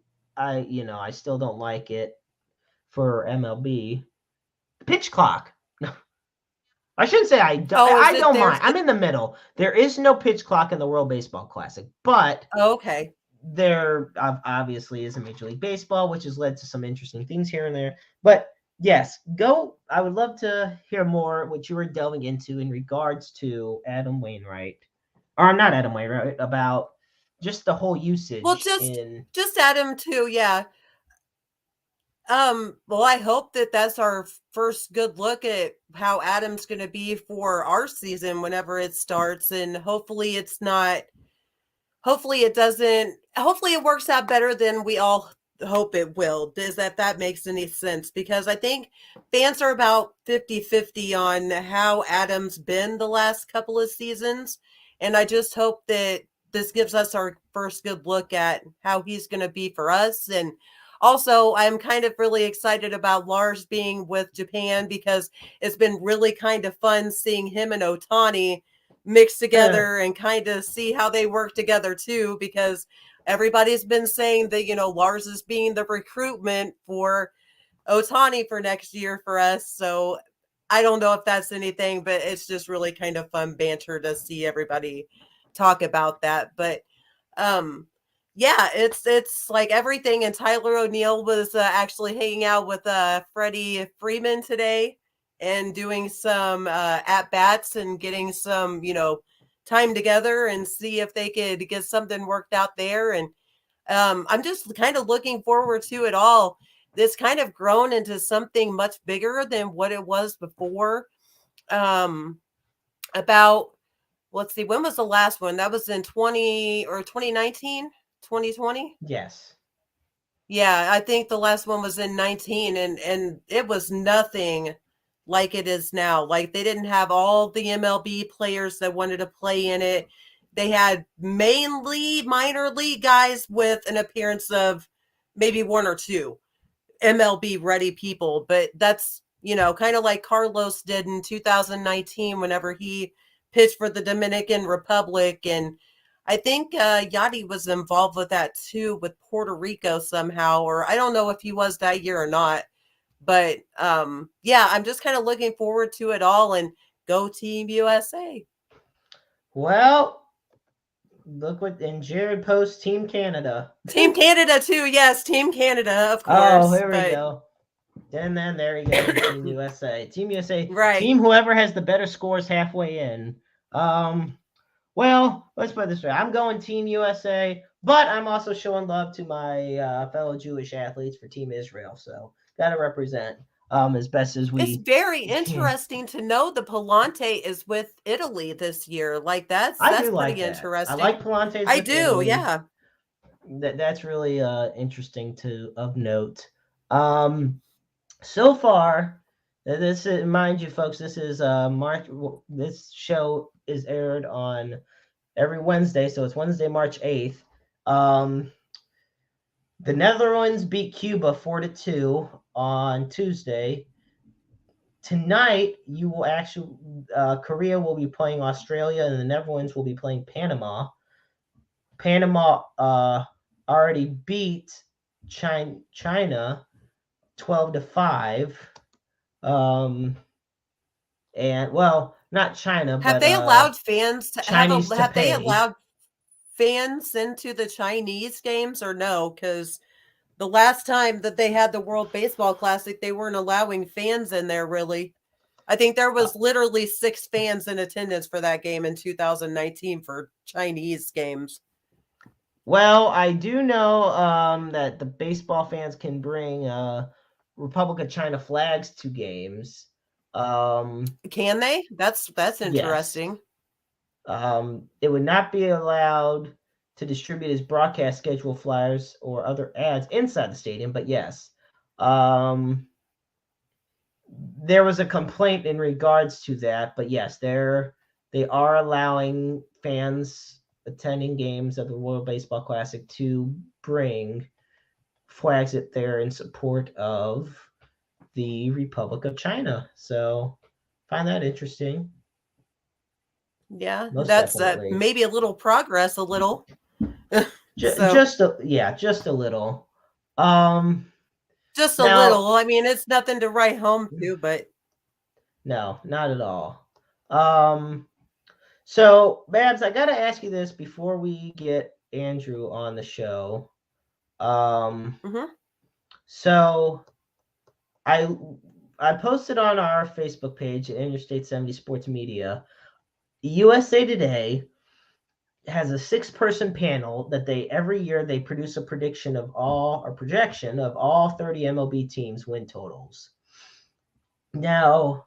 [SPEAKER 1] still don't like it for MLB. Pitch clock. I shouldn't say I don't.
[SPEAKER 2] Oh, is
[SPEAKER 1] I
[SPEAKER 2] it
[SPEAKER 1] don't
[SPEAKER 2] there's
[SPEAKER 1] mind. I'm in the middle. There is no pitch clock in the World Baseball Classic, but
[SPEAKER 2] okay.
[SPEAKER 1] there obviously is in Major League Baseball, which has led to some interesting things here and there. But yes, go. I would love to hear more what you were delving into in regards to Adam Wainwright, or not Adam Wainwright, about just the whole
[SPEAKER 2] Well,
[SPEAKER 1] usage in.
[SPEAKER 2] just add him too, yeah. Well, I hope that that's our first good look at how Adam's going to be for our season whenever it starts, and hopefully it's not. Hopefully it doesn't. Hopefully it works out better than we all hope it will. Does that makes any sense? Because I think fans are about 50-50 on how Adam's been the last couple of seasons, and I just hope that this gives us our first good look at how he's going to be for us. And also, I'm kind of really excited about Lars being with Japan because it's been really kind of fun seeing him and Otani mix together and kind of see how they work together too, because everybody's been saying that, Lars is being the recruitment for Otani for next year for us. So I don't know if that's anything, but it's just really kind of fun banter to see everybody talk about that. But um Yeah, it's like everything. And Tyler O'Neill was actually hanging out with Freddie Freeman today and doing some at bats and getting some, time together and see if they could get something worked out there. And I'm just kind of looking forward to it all. This kind of grown into something much bigger than what it was before. Um, about let's see, when was the last one? That was in 2019, 2020.
[SPEAKER 1] Yes.
[SPEAKER 2] Yeah, I think the last one was in 19, and it was nothing like it is now. Like they didn't have all the MLB players that wanted to play in it. They had mainly minor league guys with an appearance of maybe one or two MLB ready people, but that's, kind of like Carlos did in 2019 whenever he pitched for the Dominican Republic. And I think Yachty was involved with that too, with Puerto Rico somehow, or I don't know if he was that year or not. But yeah, I'm just kind of looking forward to it all, and go Team USA.
[SPEAKER 1] Well, look what and Jared posts Team Canada.
[SPEAKER 2] Team Canada too. Yes, Team Canada, of
[SPEAKER 1] Oh,
[SPEAKER 2] course.
[SPEAKER 1] here we
[SPEAKER 2] But
[SPEAKER 1] go. And then there he goes with Team USA. Team USA.
[SPEAKER 2] right.
[SPEAKER 1] Team whoever has the better scores halfway in. Well, let's put it this way. I'm going Team USA, but I'm also showing love to my fellow Jewish athletes for Team Israel. So gotta represent as best as we.
[SPEAKER 2] It's very
[SPEAKER 1] can.
[SPEAKER 2] interesting to know the Palante is with Italy this year. Like that's
[SPEAKER 1] I
[SPEAKER 2] that's
[SPEAKER 1] do like
[SPEAKER 2] pretty
[SPEAKER 1] that.
[SPEAKER 2] interesting.
[SPEAKER 1] I like Palante's.
[SPEAKER 2] I
[SPEAKER 1] with
[SPEAKER 2] do,
[SPEAKER 1] Italy.
[SPEAKER 2] yeah.
[SPEAKER 1] That's really interesting of note. So far, this is, mind you, folks, this is March. This show is aired on every Wednesday, so it's Wednesday, March 8th. The Netherlands beat Cuba 4-2 on Tuesday. Tonight, you will actually Korea will be playing Australia, and the Netherlands will be playing Panama. Panama already beat China 12-5. And well, not China,
[SPEAKER 2] Have
[SPEAKER 1] but
[SPEAKER 2] they allowed fans to
[SPEAKER 1] Chinese
[SPEAKER 2] have they
[SPEAKER 1] Taipei.
[SPEAKER 2] allowed fans into the Chinese games or no? Because the last time that they had the World Baseball Classic, they weren't allowing fans in there really. I think there was literally 6 fans in attendance for that game in 2019 for Chinese games.
[SPEAKER 1] Well, I do know that the baseball fans can bring Republic of China flags to games.
[SPEAKER 2] Can they? That's interesting.
[SPEAKER 1] Yes. It would not be allowed to distribute as broadcast schedule flyers or other ads inside the stadium, but yes. There was a complaint in regards to that, but yes, they are allowing fans attending games of the World Baseball Classic to bring flags up there in support of the Republic of China. So find that interesting.
[SPEAKER 2] Yeah,
[SPEAKER 1] Most
[SPEAKER 2] that's
[SPEAKER 1] definitely.
[SPEAKER 2] maybe a little progress, a little.
[SPEAKER 1] Just a little.
[SPEAKER 2] Just a
[SPEAKER 1] Now,
[SPEAKER 2] little. I mean, it's nothing to write home to, but
[SPEAKER 1] no, not at all. So Babs, I gotta ask you this before we get Andrew on the show. So I posted on our Facebook page at Interstate 70 Sports Media. USA Today has a 6-person panel that every year they produce a projection of all 30 MLB teams' win totals. Now,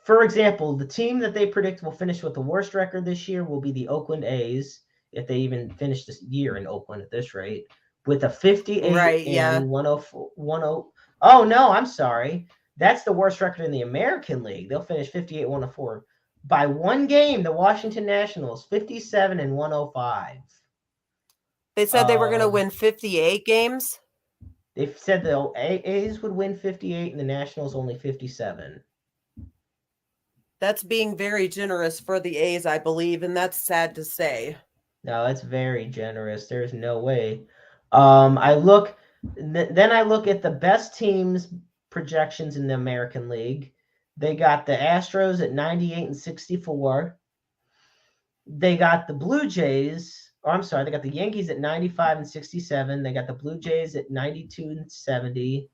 [SPEAKER 1] for example, the team that they predict will finish with the worst record this year will be the Oakland A's, if they even finish this year in Oakland at this rate, with a 58
[SPEAKER 2] right,
[SPEAKER 1] and
[SPEAKER 2] yeah.
[SPEAKER 1] 104. Oh no, I'm sorry. That's the worst record in the American League. They'll finish 58 104. By one game, the Washington Nationals 57 and 105.
[SPEAKER 2] They said they were going to win 58 games.
[SPEAKER 1] They said the A's would win 58 and the Nationals only 57.
[SPEAKER 2] That's being very generous for the A's, I believe, and that's sad to say.
[SPEAKER 1] No, that's very generous. There's no way. I look at the best teams projections in the American League. They got the Astros at 98 and 64. They got the Blue Jays Oh, I'm sorry. They got the Yankees at 95 and 67. They got the Blue Jays at 92 and 70.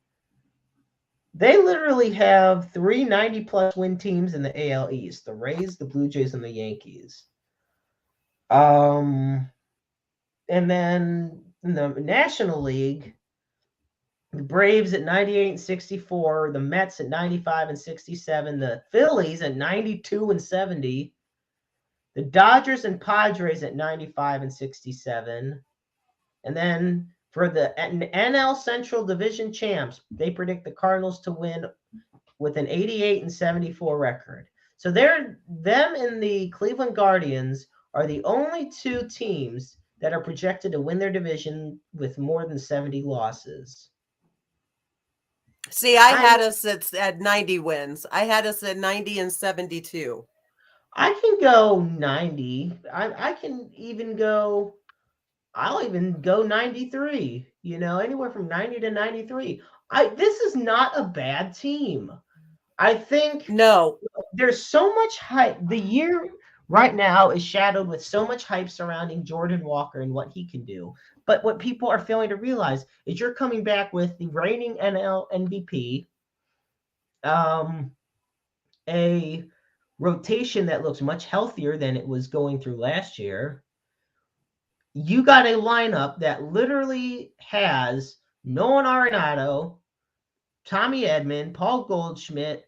[SPEAKER 1] They literally have three 90-plus win teams in the AL East: the Rays, the Blue Jays, and the Yankees. Um, and then in the National League, the Braves at 98 and 64, the Mets at 95 and 67, the Phillies at 92 and 70, the Dodgers and Padres at 95 and 67. And then for the NL Central Division champs, they predict the Cardinals to win with an 88 and 74 record. So them and the Cleveland Guardians are the only two teams that are projected to win their division with more than 70 losses.
[SPEAKER 2] See, I had us at 90 wins. I had us at 90 and 72.
[SPEAKER 1] I can go 90. I can even go, I'll even go 93, anywhere from 90 to 93. This is not a bad team. I think
[SPEAKER 2] No.
[SPEAKER 1] There's so much hype. The year right now is shadowed with so much hype surrounding Jordan Walker and what he can do. But what people are failing to realize is you're coming back with the reigning NL MVP, a rotation that looks much healthier than it was going through last year. You got a lineup that literally has Nolan Arenado, Tommy Edman, Paul Goldschmidt,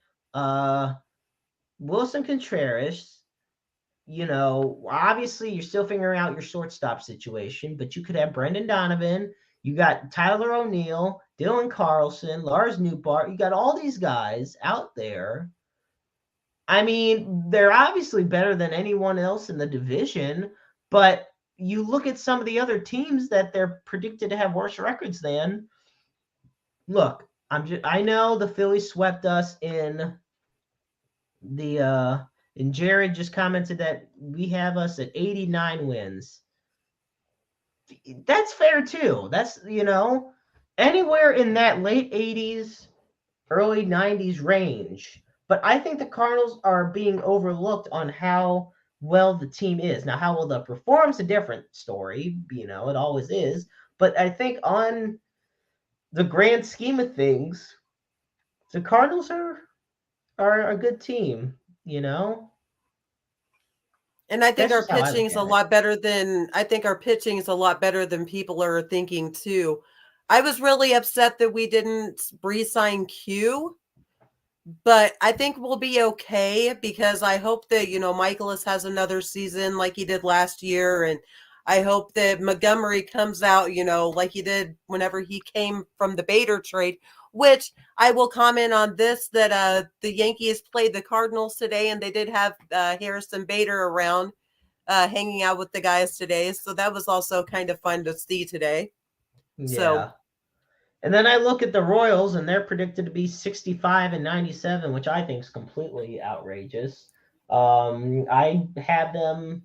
[SPEAKER 1] Wilson Contreras. Obviously you're still figuring out your shortstop situation, but you could have Brendan Donovan. You got Tyler O'Neill, Dylan Carlson, Lars Nootbaar. You got all these guys out there. I mean, they're obviously better than anyone else in the division, but you look at some of the other teams that they're predicted to have worse records than. Look, I know the Phillies swept us in and Jared just commented that we have us at 89 wins. That's fair too. That's, anywhere in that late 80s, early 90s range. But I think the Cardinals are being overlooked on how well the team is. Now, how well they'll perform is a different story. It always is. But I think on the grand scheme of things, the Cardinals are a good team,
[SPEAKER 2] And I think
[SPEAKER 1] That's
[SPEAKER 2] our
[SPEAKER 1] just how I
[SPEAKER 2] pitching
[SPEAKER 1] look
[SPEAKER 2] is a
[SPEAKER 1] at it.
[SPEAKER 2] lot better than people are thinking too. I was really upset that we didn't re-sign Q, but I think we'll be okay because I hope that, Michaelis has another season like he did last year. And I hope that Montgomery comes out, like he did whenever he came from the Bader trade, which I will comment on this, that the Yankees played the Cardinals today and they did have Harrison Bader around hanging out with the guys today. So that was also kind of fun to see today.
[SPEAKER 1] Yeah.
[SPEAKER 2] So,
[SPEAKER 1] And then I look at the Royals, and they're predicted to be 65 and 97, which I think is completely outrageous. I have them.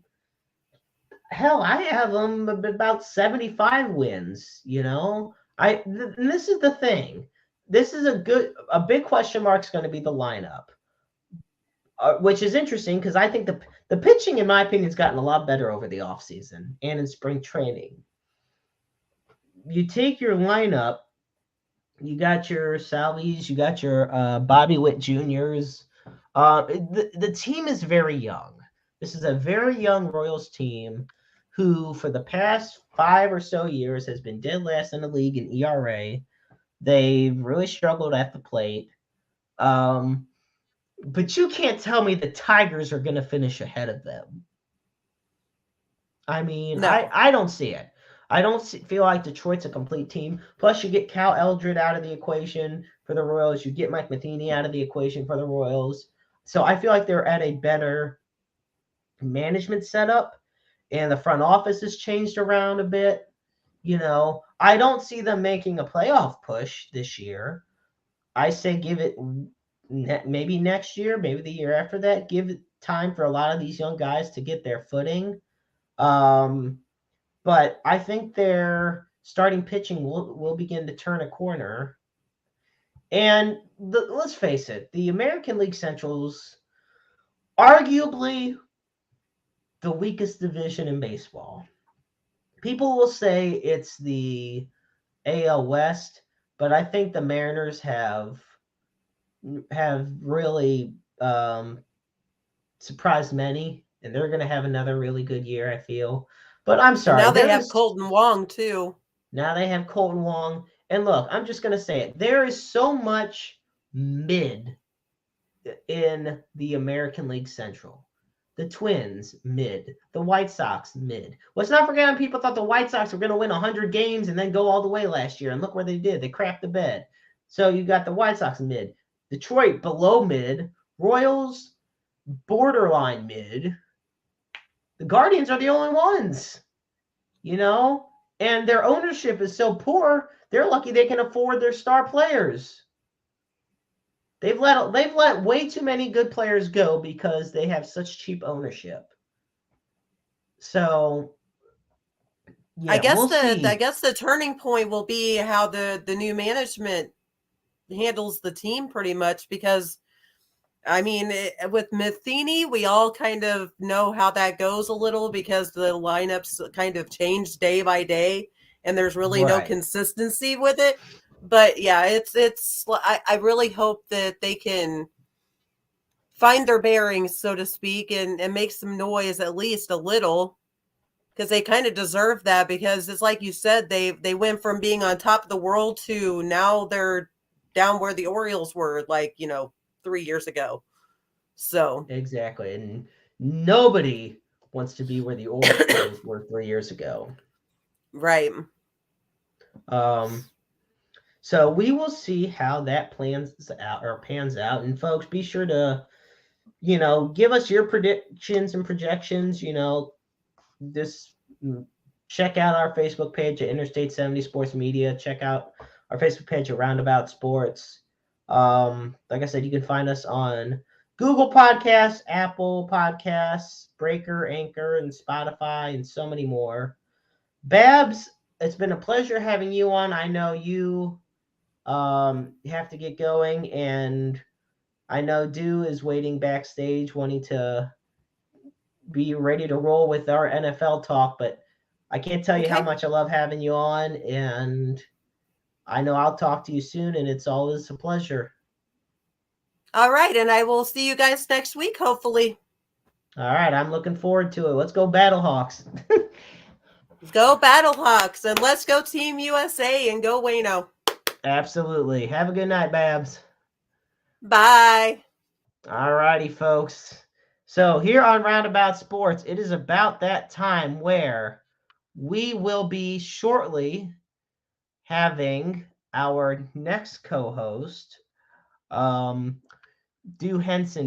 [SPEAKER 1] Hell, I have them about 75 wins. And this is the thing. This is a big question mark is going to be the lineup, which is interesting because I think the pitching, in my opinion, has gotten a lot better over the offseason and in spring training. You take your lineup. You got your Salvies, you got your Bobby Witt Juniors. The team is very young. This is a very young Royals team who, for the past 5 or so years, has been dead last in the league in ERA. They've really struggled at the plate. But you can't tell me the Tigers are going to finish ahead of them. I mean,
[SPEAKER 2] no.
[SPEAKER 1] I don't see it. I don't feel like Detroit's a complete team. Plus, you get Cal Eldred out of the equation for the Royals. You get Mike Matheny out of the equation for the Royals. So I feel like they're at a better management setup, and the front office has changed around a bit. I don't see them making a playoff push this year. I say give it maybe next year, maybe the year after that. Give it time for a lot of these young guys to get their footing. But I think their starting pitching will begin to turn a corner. And let's face it, the American League Central's arguably the weakest division in baseball. people will say it's the AL West, but I think the Mariners have really surprised many, and they're going to have another really good year, I feel. But I'm
[SPEAKER 2] And
[SPEAKER 1] sorry,
[SPEAKER 2] now they
[SPEAKER 1] there
[SPEAKER 2] have
[SPEAKER 1] is
[SPEAKER 2] Colton Wong too.
[SPEAKER 1] now they have Colton Wong, and look, I'm just going to say it. There is so much mid in the American League Central. The Twins, mid. The White Sox, mid. Let's not forget people thought the White Sox were going to win 100 games and then go all the way last year. And look where they did. They crapped the bed. So you got the White Sox mid. Detroit, below mid. Royals, borderline mid. The Guardians are the only ones, you know? And their ownership is so poor, they're lucky they can afford their star players. They've let way too many good players go because they have such cheap ownership. So yeah, we'll
[SPEAKER 2] I
[SPEAKER 1] see.
[SPEAKER 2] guess the turning point will be how the new management handles the team pretty much, because I mean, with Matheny, we all kind of know how that goes a little, because the lineups kind of change day by day and there's really no
[SPEAKER 1] Right.
[SPEAKER 2] consistency with it. But yeah, I really hope that they can find their bearings, so to speak, and make some noise, at least a little, because they kind of deserve that, because it's like you said, they went from being on top of the world to now they're down where the Orioles were, like, 3 years ago. So,
[SPEAKER 1] Exactly. And nobody wants to be where the Orioles were 3 years ago.
[SPEAKER 2] right.
[SPEAKER 1] Um, so we will see how that pans out. And folks, be sure to, give us your predictions and projections. Just check out our Facebook page at Interstate 70 Sports Media. Check out our Facebook page at Roundabout Sports. Like I said, you can find us on Google Podcasts, Apple Podcasts, Breaker, Anchor, and Spotify, and so many more. Babs, it's been a pleasure having you on. I know you have to get going, and I know Dew is waiting backstage wanting to be ready to roll with our NFL talk, but I can't tell you how
[SPEAKER 2] Okay.
[SPEAKER 1] much I love having you on, and I know I'll talk to you soon, and it's always a pleasure.
[SPEAKER 2] All right. And I will see you guys next week, hopefully.
[SPEAKER 1] All right, I'm looking forward to it. Let's go Battlehawks.
[SPEAKER 2] Go Battlehawks, and let's go Team USA, and go Wayno.
[SPEAKER 1] Absolutely. Have a good night, Babs.
[SPEAKER 2] Bye.
[SPEAKER 1] All righty, folks. So here on Roundabout Sports, it is about that time where we will be shortly having our next co-host, Henson,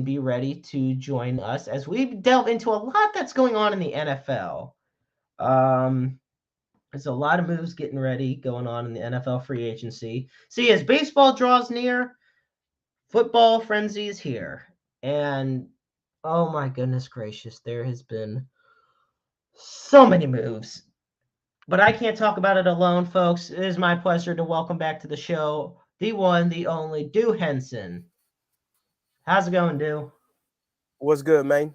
[SPEAKER 1] be ready to join us as we delve into a lot that's going on in the NFL. There's a lot of moves getting ready going on in the NFL free agency. See, as baseball draws near, football frenzy is here. And oh my goodness gracious, there has been so many moves. But I can't talk about it alone, folks. It is my pleasure to welcome back to the show the one, the only, Henson. How's it going, Dew?
[SPEAKER 3] What's good, man?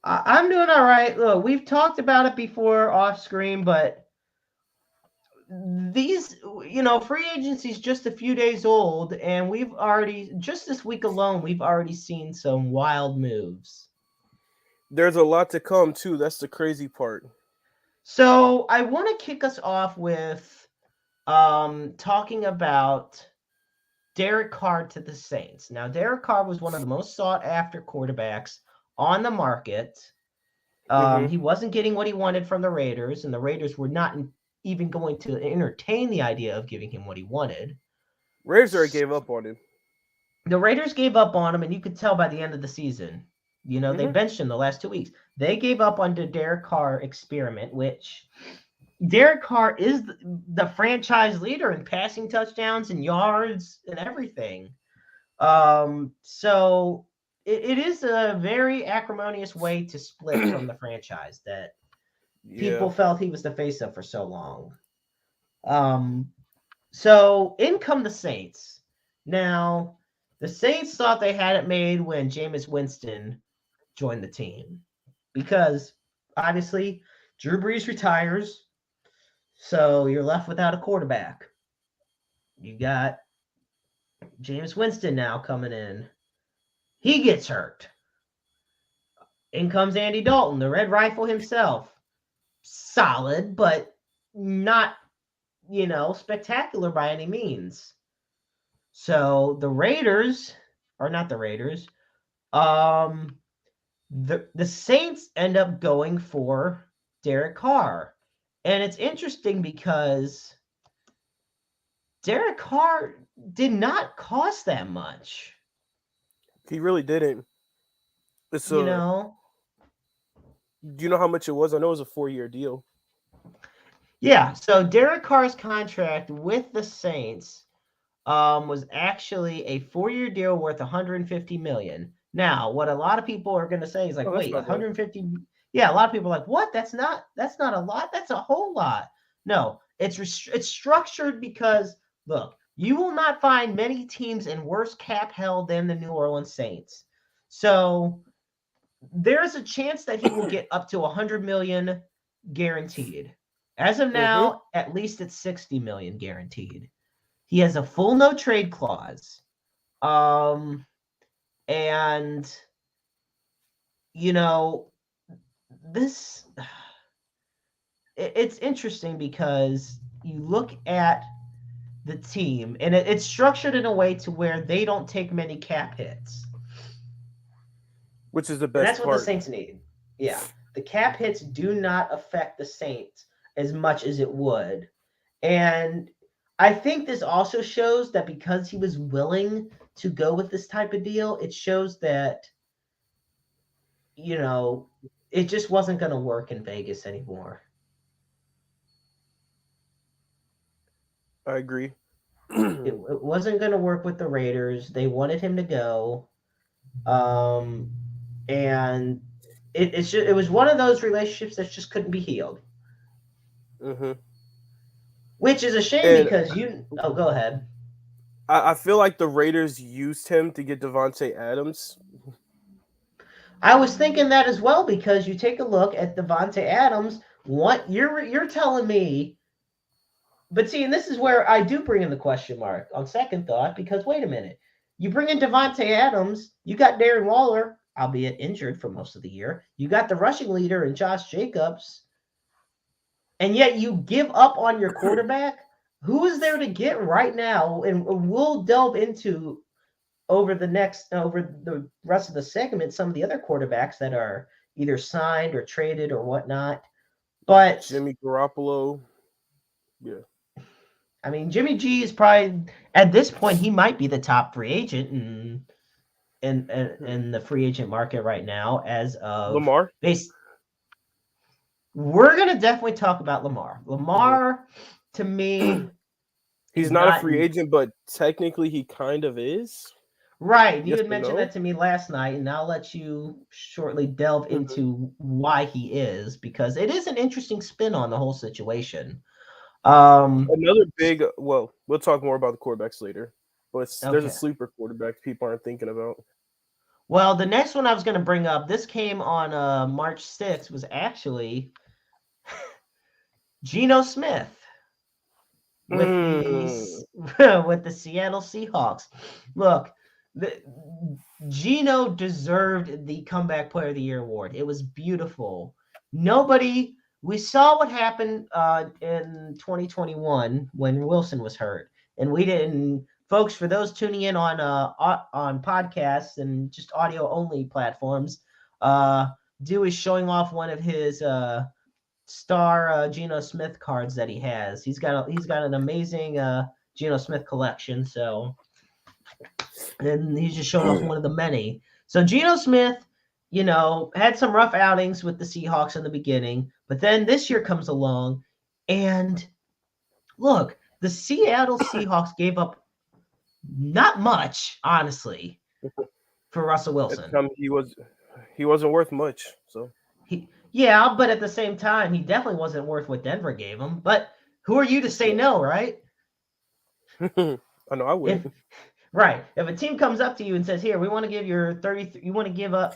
[SPEAKER 1] I'm doing all right. Look, we've talked about it before off screen, but these, free agency is just a few days old, and we've already, just this week alone, we've already seen some wild moves.
[SPEAKER 3] There's a lot to come, too. That's the crazy part.
[SPEAKER 1] So I want to kick us off with talking about Derek Carr to the Saints. Now, Derek Carr was one of the most sought-after quarterbacks on the market. He wasn't getting what he wanted from the Raiders, and the Raiders were not even going to entertain the idea of giving him what he wanted.
[SPEAKER 3] Raiders gave up on him.
[SPEAKER 1] The Raiders gave up on him, and you could tell by the end of the season. They benched him the last 2 weeks. They gave up on the Derek Carr experiment, which Derek Carr is the franchise leader in passing touchdowns and yards and everything. So it is a very acrimonious way to split from the franchise that people felt he was the face of for so long. So in come the Saints. Now, the Saints thought they had it made when Jameis Winston joined the team, because obviously Drew Brees retires. So you're left without a quarterback. You got James Winston now coming in. He gets hurt. In comes Andy Dalton, the Red Rifle himself. Solid, but not, spectacular by any means. So the Raiders, or not the Raiders, the Saints end up going for Derek Carr. And it's interesting because Derek Carr did not cost that much.
[SPEAKER 3] He really didn't. It's
[SPEAKER 1] Do you know
[SPEAKER 3] how much it was? I know it was a 4-year deal.
[SPEAKER 1] Yeah, so Derek Carr's contract with the Saints was actually a 4-year deal worth $150 million. Now, what a lot of people are going to say is like, wait, 150? Yeah, a lot of people are like, what? That's not a lot. That's a whole lot. No, it's structured because look, you will not find many teams in worse cap hell than the New Orleans Saints. So there's a chance that he will get up to $100 million guaranteed. As of now, at least it's $60 million guaranteed. He has a full no trade clause. And this it's interesting because you look at the team and it's structured in a way to where they don't take many cap hits.
[SPEAKER 3] Which is the best
[SPEAKER 1] and that's
[SPEAKER 3] part.
[SPEAKER 1] What the Saints need. Yeah. The cap hits do not affect the Saints as much as it would. And I think this also shows that because he was willing to go with this type of deal, it shows that, it just wasn't going to work in Vegas anymore.
[SPEAKER 3] I agree.
[SPEAKER 1] It wasn't going to work with the Raiders. They wanted him to go. And it was one of those relationships that just couldn't be healed. Which is a shame because go ahead.
[SPEAKER 3] I feel like the Raiders used him to get Devontae Adams.
[SPEAKER 1] I was thinking that as well because you take a look at Devontae Adams. What you're telling me, but see, and this is where I do bring in the question mark on second thought because wait a minute, you bring in Devontae Adams, you got Darren Waller, albeit injured for most of the year. You got the rushing leader in Josh Jacobs. And yet you give up on your quarterback? Who is there to get right now? And we'll delve into over the rest of the segment some of the other quarterbacks that are either signed or traded or whatnot. But
[SPEAKER 3] Jimmy Garoppolo. Yeah.
[SPEAKER 1] I mean, Jimmy G is probably at this point he might be the top free agent in the free agent market right now as of
[SPEAKER 3] Lamar.
[SPEAKER 1] We're going to definitely talk about Lamar. Lamar, to me,
[SPEAKER 3] he's not a free agent, but technically he kind of is.
[SPEAKER 1] Right. You had mentioned that to me last night, and I'll let you shortly delve into why he is, because it is an interesting spin on the whole situation.
[SPEAKER 3] Another big, we'll talk more about the quarterbacks later, but there's a sleeper quarterback people aren't thinking about.
[SPEAKER 1] Well, the next one I was going to bring up, this came on March 6th, was Geno Smith with the Seattle Seahawks. Look, Geno deserved the Comeback Player of the Year award. It was beautiful. We saw what happened in 2021 when Wilson was hurt, and we didn't. Folks, for those tuning in on podcasts and just audio only platforms, Dew is showing off one of his star Geno Smith cards that he has. He's got an amazing Geno Smith collection. So, and he's just showing off one of the many. So Geno Smith, had some rough outings with the Seahawks in the beginning, but then this year comes along, and look, the Seattle Seahawks gave up not much, honestly, for Russell Wilson.
[SPEAKER 3] He wasn't worth much, so.
[SPEAKER 1] Yeah, but at the same time, he definitely wasn't worth what Denver gave him. But who are you to say no, right?
[SPEAKER 3] I know I would.
[SPEAKER 1] Right. If a team comes up to you and says, "Here, we want to give your 30, you want to give up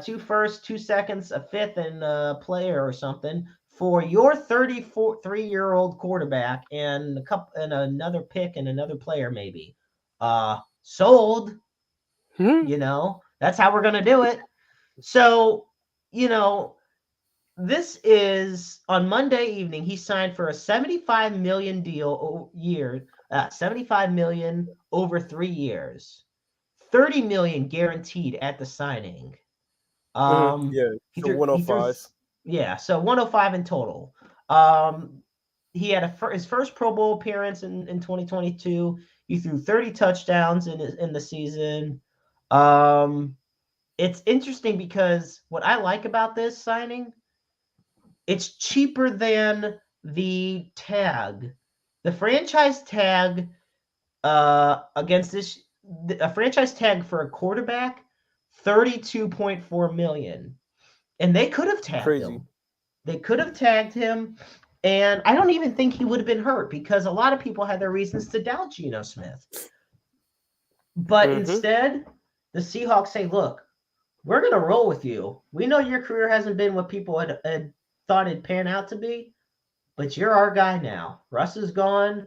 [SPEAKER 1] 2 firsts, 2 seconds, a fifth, and a player or something for your 33-year-old quarterback and another pick and another player maybe. Sold. That's how we're gonna do it. So, this is on Monday evening. He signed for a $75 million deal year, $75 million over 3 years, $30 million guaranteed at the signing.
[SPEAKER 3] Yeah, so 105.
[SPEAKER 1] So 105 in total. He had his first Pro Bowl appearance in 2022. He threw 30 touchdowns in the season. It's interesting because what I like about this signing, it's cheaper than the tag. The franchise tag against this, a franchise tag for a quarterback, $32.4 million. And they could have tagged him. They could have tagged him, and I don't even think he would have been hurt because a lot of people had their reasons to doubt Geno Smith. But instead, the Seahawks say, look, we're going to roll with you. We know your career hasn't been what people had thought it'd pan out to be, but you're our guy now. Russ is gone,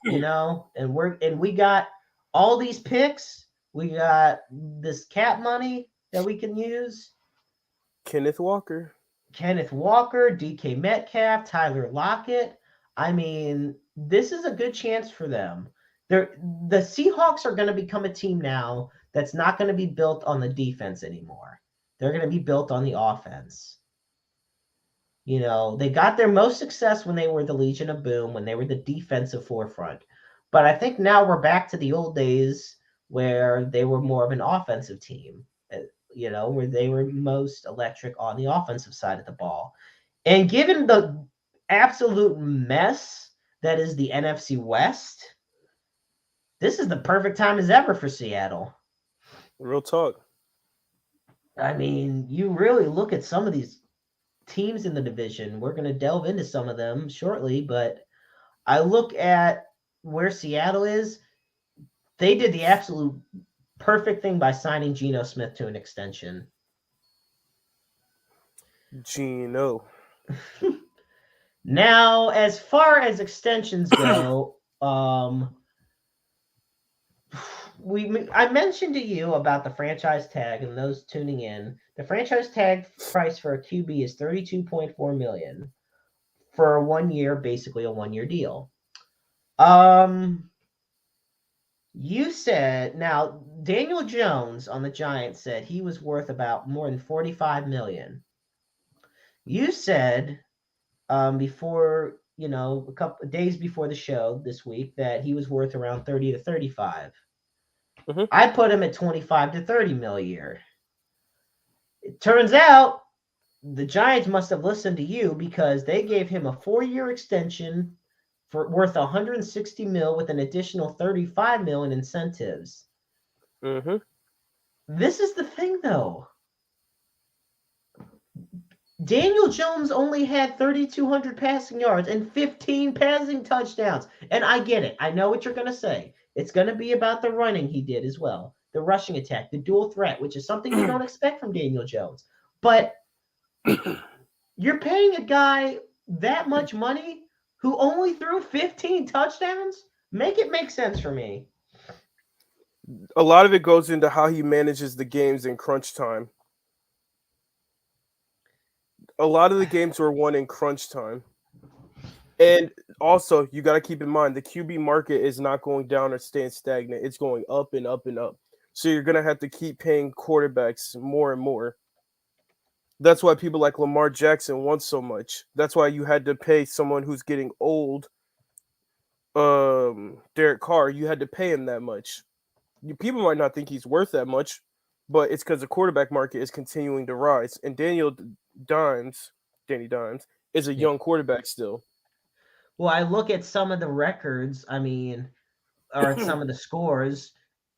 [SPEAKER 1] and we got all these picks. We got this cap money that we can use.
[SPEAKER 3] Kenneth Walker,
[SPEAKER 1] DK Metcalf, Tyler Lockett. I mean, this is a good chance for them. The Seahawks are going to become a team now that's not going to be built on the defense anymore. They're going to be built on the offense. They got their most success when they were the Legion of Boom, when they were the defensive forefront. But I think now we're back to the old days where they were more of an offensive team, where they were most electric on the offensive side of the ball. And given the absolute mess that is the NFC West, this is the perfect time as ever for Seattle.
[SPEAKER 3] Real talk.
[SPEAKER 1] I mean, you really look at some of these teams in the division. We're going to delve into some of them shortly, but I look at where Seattle is. They did the absolute perfect thing by signing Geno Smith to an extension.
[SPEAKER 3] Geno.
[SPEAKER 1] Now, as far as extensions go, I mentioned to you about the franchise tag, and those tuning in. The franchise tag price for a QB is $32.4 million for 1 year, basically a 1 year deal. You said, now Daniel Jones on the Giants said he was worth about more than $45 million. You said before, a couple of days before the show this week that he was worth around 30 to 35. I put him at 25 to 30 mil a year. It turns out the Giants must have listened to you because they gave him a 4-year extension for worth 160 mil with an additional 35 mil in incentives. This is the thing, though. Daniel Jones only had 3,200 passing yards and 15 passing touchdowns. And I get it. I know what you're going to say. It's going to be about the running he did as well. The rushing attack, the dual threat, which is something you don't expect from Daniel Jones. But you're paying a guy that much money who only threw 15 touchdowns? Make it make sense for me.
[SPEAKER 3] A lot of it goes into how he manages the games in crunch time. A lot of the games were won in crunch time. And also, you got to keep in mind, the QB market is not going down or staying stagnant. It's going up and up and up. So you're going to have to keep paying quarterbacks more and more. That's why people like Lamar Jackson want so much. That's why you had to pay someone who's getting old, Derek Carr. You had to pay him that much. People might not think he's worth that much, but it's because the quarterback market is continuing to rise. And Danny Dimes, is a young quarterback still.
[SPEAKER 1] Well, I look at some of the records, or some of the scores,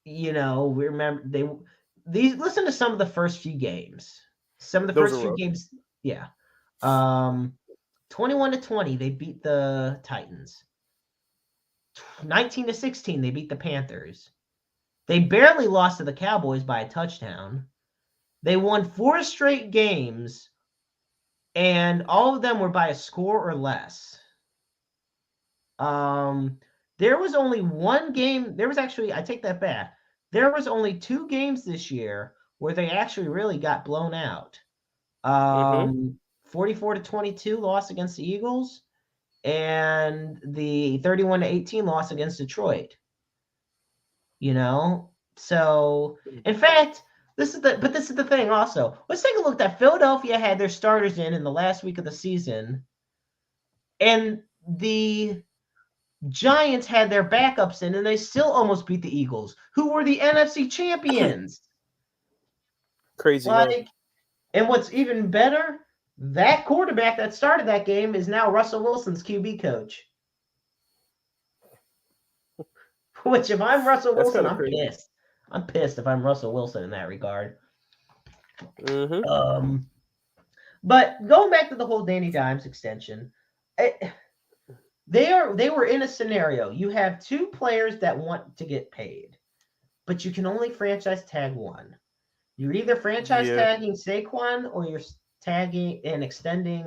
[SPEAKER 1] we remember listen to some of the first few games. Some of the first few games, yeah. 21-20, they beat the Titans. 19-16, they beat the Panthers. They barely lost to the Cowboys by a touchdown. They won 4 straight games and all of them were by a score or less. There was only one game. There was actually, I take that back. There was only 2 games this year where they actually really got blown out. 44-22 loss against the Eagles, and the 31-18 loss against Detroit. So in fact, this is the thing also. Let's take a look that Philadelphia had their starters in the last week of the season, and the Giants had their backups in, and they still almost beat the Eagles, who were the NFC champions.
[SPEAKER 3] Crazy, huh?
[SPEAKER 1] And what's even better, that quarterback that started that game is now Russell Wilson's QB coach. Which, if I'm Russell Wilson, I'm pissed. I'm pissed if I'm Russell Wilson in that regard. But going back to the whole Danny Dimes extension, they were in a scenario. You have 2 players that want to get paid, but you can only franchise tag one. You're either franchise tagging Saquon, or you're tagging and extending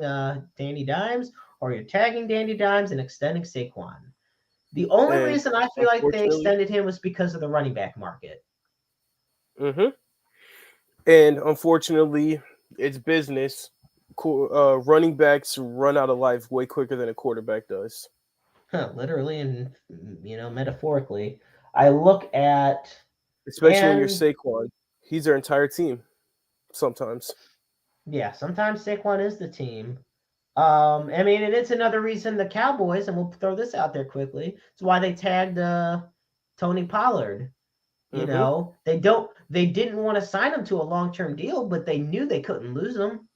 [SPEAKER 1] Danny Dimes, or you're tagging Danny Dimes and extending Saquon. The only reason I feel like they extended him was because of the running back market.
[SPEAKER 3] And unfortunately, it's business. Running backs run out of life way quicker than a quarterback does.
[SPEAKER 1] Literally and metaphorically. I look at,
[SPEAKER 3] especially when you're Saquon, he's their entire team. Sometimes.
[SPEAKER 1] Yeah, sometimes Saquon is the team. And it's another reason the Cowboys, and we'll throw this out there quickly, it's why they tagged Tony Pollard. They didn't want to sign him to a long-term deal, but they knew they couldn't lose him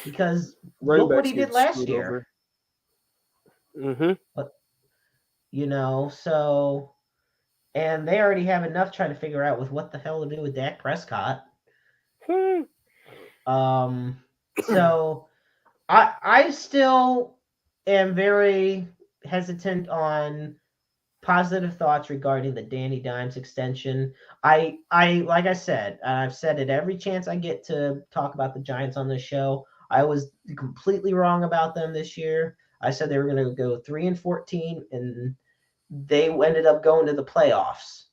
[SPEAKER 1] because look what he did last year. But, so, and they already have enough trying to figure out with what the hell to do with Dak Prescott. So I still am very hesitant on positive thoughts regarding the Danny Dimes extension. I like I said, I've said it every chance I get to talk about the Giants on this show. I was completely wrong about them this year. I said they were going to go 3-14, and they ended up going to the playoffs.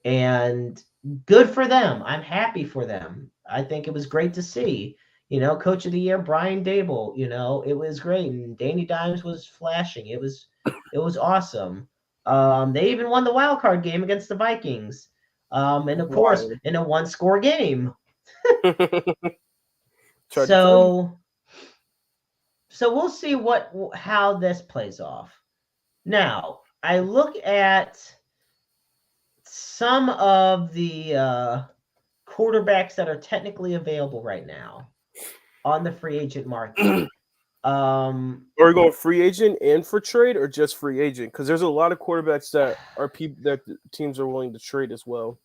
[SPEAKER 1] And good for them. I'm happy for them. I think it was great to see. Coach of the year, Brian Dable. It was great, and Danny Dimes was flashing. It was awesome. They even won the wild card game against the Vikings, and of course, in a 1-score game. So we'll see how this plays off. Now, I look at some of the quarterbacks that are technically available right now on the free agent market.
[SPEAKER 3] Are we going free agent and for trade, or just free agent? Because there's a lot of quarterbacks that are people that teams are willing to trade as well.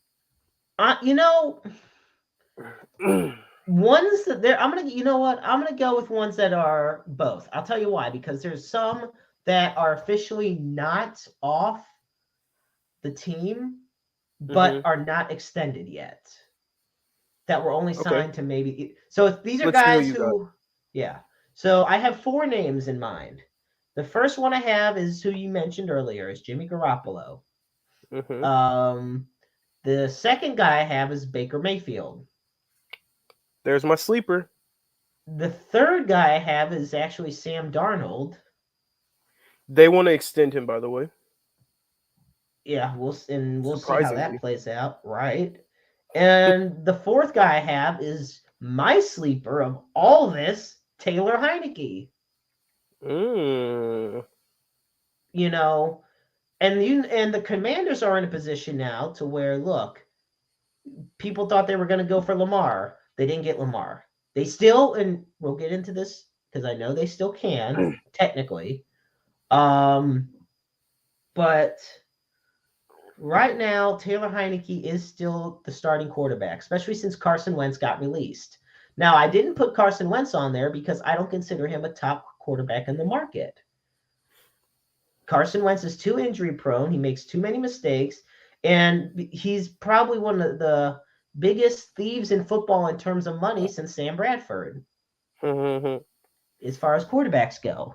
[SPEAKER 1] Ones that I'm gonna go with ones that are both. I'll tell you why, because there's some that are officially not off the team, but are not extended yet. That were only signed to maybe. So these are guys who, So I have 4 names in mind. The first one I have is who you mentioned earlier, is Jimmy Garoppolo. The second guy I have is Baker Mayfield.
[SPEAKER 3] There's my sleeper.
[SPEAKER 1] The third guy I have is actually Sam Darnold.
[SPEAKER 3] They want to extend him, by the way.
[SPEAKER 1] Yeah, we'll see how that plays out, right? And the fourth guy I have is my sleeper of all this, Taylor Heineke. And the Commanders are in a position now to where, look, people thought they were going to go for Lamar. They didn't get Lamar. They still, and we'll get into this because I know they still can, technically. But right now, Taylor Heineke is still the starting quarterback, especially since Carson Wentz got released. Now, I didn't put Carson Wentz on there because I don't consider him a top quarterback in the market. Carson Wentz is too injury prone. He makes too many mistakes, and he's probably one of the biggest thieves in football in terms of money since Sam Bradford, as far as quarterbacks go.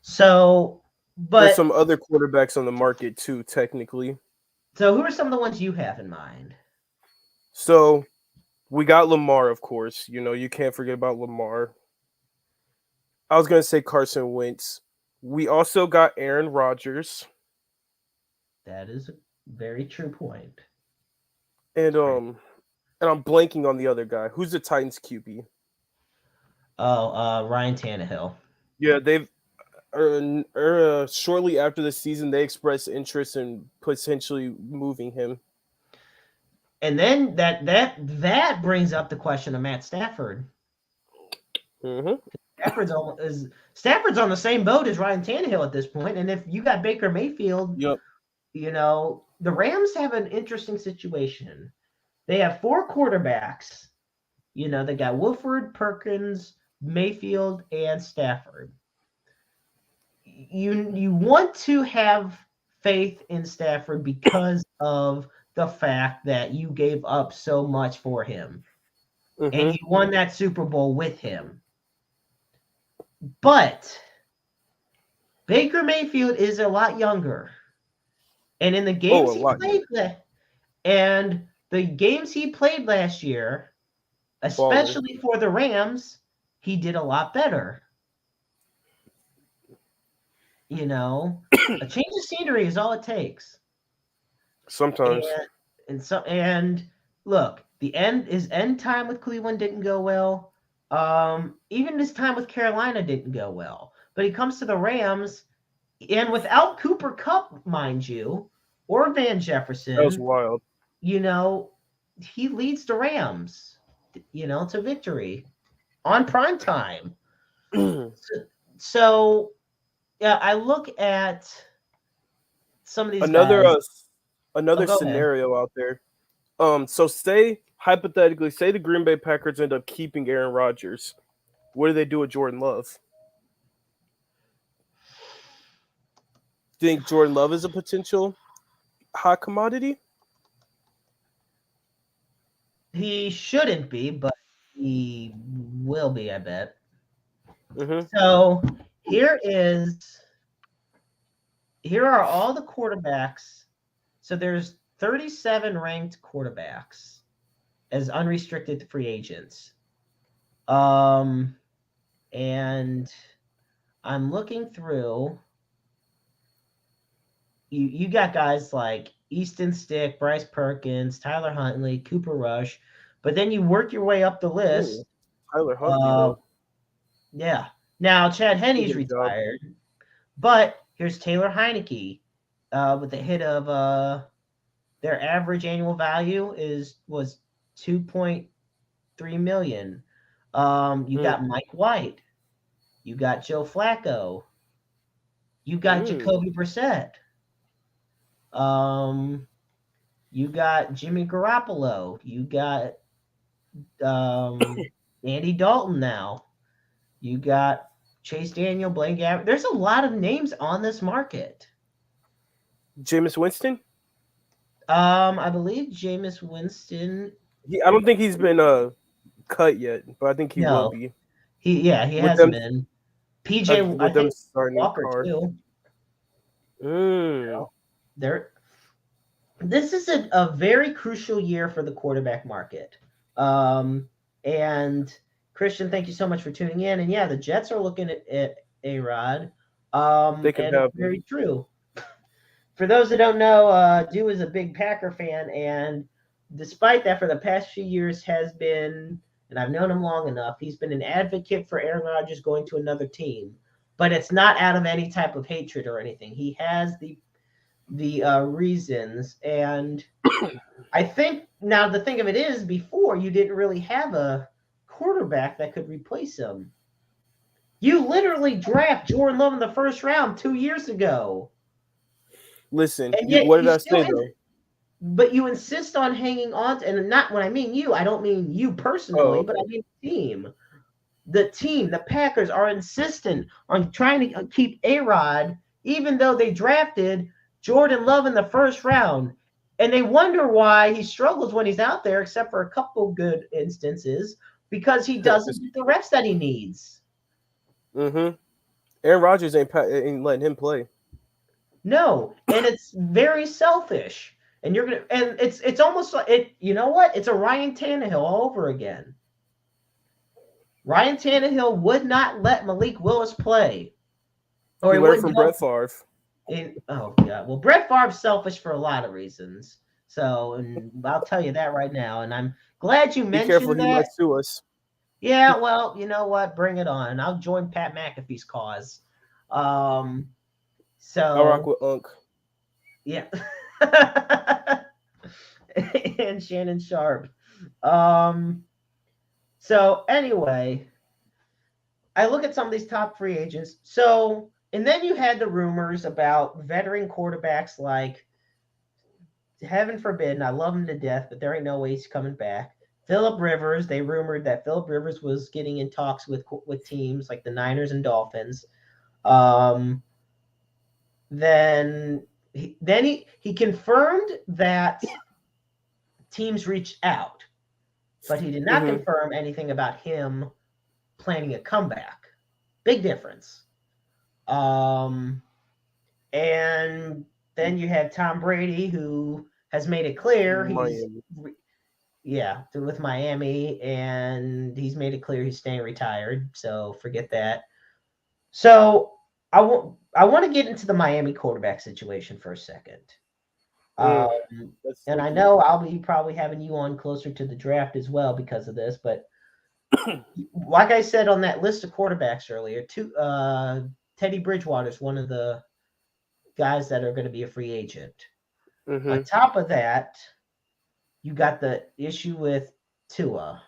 [SPEAKER 1] So,
[SPEAKER 3] There's
[SPEAKER 1] but
[SPEAKER 3] some other quarterbacks on the market too, technically.
[SPEAKER 1] so who are some of the ones you have in mind?
[SPEAKER 3] So we got Lamar, of course. You can't forget about Lamar. I was gonna say Carson Wentz. We also got Aaron Rodgers.
[SPEAKER 1] That is a very true point.
[SPEAKER 3] And I'm blanking on the other guy. Who's the Titans QB?
[SPEAKER 1] Oh, Ryan Tannehill.
[SPEAKER 3] Yeah, they've shortly after the season they expressed interest in potentially moving him.
[SPEAKER 1] And then that brings up the question of Matt Stafford.
[SPEAKER 3] Mm-hmm.
[SPEAKER 1] Stafford's on the same boat as Ryan Tannehill at this point, and if you got Baker Mayfield,
[SPEAKER 3] Yep.
[SPEAKER 1] The Rams have an interesting situation. They have 4 quarterbacks. They got Wolford, Perkins, Mayfield, and Stafford. You want to have faith in Stafford because of the fact that you gave up so much for him, and you won that Super Bowl with him. But Baker Mayfield is a lot younger. And in the games he played last year, especially for the Rams, he did a lot better. A change of scenery is all it takes.
[SPEAKER 3] Sometimes.
[SPEAKER 1] And look, his end time with Cleveland didn't go well. Even his time with Carolina didn't go well. But he comes to the Rams, and without Cooper Kupp, mind you, or Van Jefferson,
[SPEAKER 3] that was wild.
[SPEAKER 1] He leads the Rams, to victory on prime time. So, yeah, I look at some of these
[SPEAKER 3] another scenario out there. So hypothetically, say the Green Bay Packers end up keeping Aaron Rodgers. What do they do with Jordan Love? Do you think Jordan Love is a potential hot commodity?
[SPEAKER 1] He shouldn't be, but he will be, I bet.
[SPEAKER 3] Mm-hmm.
[SPEAKER 1] So here are all the quarterbacks. So there's 37 ranked quarterbacks as unrestricted free agents. And I'm looking through. You got guys like Easton Stick, Bryce Perkins, Tyler Huntley, Cooper Rush, but then you work your way up the list.
[SPEAKER 3] Ooh, Tyler Huntley.
[SPEAKER 1] Yeah. Now Chad Henney's retired, but here's Taylor Heineke with the hit of their average annual value was $2.3 million. You got Mike White, you got Joe Flacco, you got Jacoby Brissett. You got Jimmy Garoppolo. You got Andy Dalton now. You got Chase Daniel, Blaine Gabbert. There's a lot of names on this market.
[SPEAKER 3] Jameis Winston?
[SPEAKER 1] I believe Jameis Winston.
[SPEAKER 3] I don't think he's been cut yet, but I think he will be.
[SPEAKER 1] He hasn't been. PJ
[SPEAKER 3] with them starting
[SPEAKER 1] Walker too. This is a very crucial year for the quarterback market. And Christian, thank you so much for tuning in. And yeah, the Jets are looking at A-Rod.
[SPEAKER 3] They can have
[SPEAKER 1] very true. For those that don't know, Dew is a big Packer fan, and despite that, for the past few years has been, and I've known him long enough, he's been an advocate for Aaron Rodgers going to another team. But it's not out of any type of hatred or anything. He has the reasons, and I think now the thing of it is, before you didn't really have a quarterback that could replace him. You literally draft Jordan Love in the first round 2 years ago.
[SPEAKER 3] Listen, what did I say though?
[SPEAKER 1] But you insist on hanging on to, and not when I mean you, I don't mean you personally, but I mean the team. The team, the Packers are insistent on trying to keep A-Rod, even though they drafted Jordan Love in the first round. And they wonder why he struggles when he's out there, except for a couple good instances, because he doesn't get the reps that he needs.
[SPEAKER 3] Mm-hmm. Aaron Rodgers ain't letting him play.
[SPEAKER 1] No, and it's very selfish. And it's almost like it. You know what? It's a Ryan Tannehill all over again. Ryan Tannehill would not let Malik Willis play, or
[SPEAKER 3] He learned from Brett Favre.
[SPEAKER 1] Oh yeah, well, Brett Favre's selfish for a lot of reasons. So, and I'll tell you that right now. And I'm glad you mentioned that. Be careful,
[SPEAKER 3] he might sue us.
[SPEAKER 1] Yeah, well, you know what? Bring it on. I'll join Pat McAfee's cause. So
[SPEAKER 3] I'll rock with Unc.
[SPEAKER 1] Yeah. And Shannon Sharp. So anyway, I look at some of these top free agents. So, and then you had the rumors about veteran quarterbacks like, heaven forbid, and I love him to death, but there ain't no way he's coming back. Phillip Rivers, they rumored that Phillip Rivers was getting in talks with teams like the Niners and Dolphins. Then he confirmed that teams reached out, but he did not confirm anything about him planning a comeback. Big difference. And then you have Tom Brady, who has made it clear with Miami, and he's made it clear he's staying retired. So forget that. So I want to get into the Miami quarterback situation for a second. And I know I'll be probably having you on closer to the draft as well because of this, but like I said on that list of quarterbacks earlier, Teddy Bridgewater is one of the guys that are going to be a free agent. On top of that, you got the issue with Tua,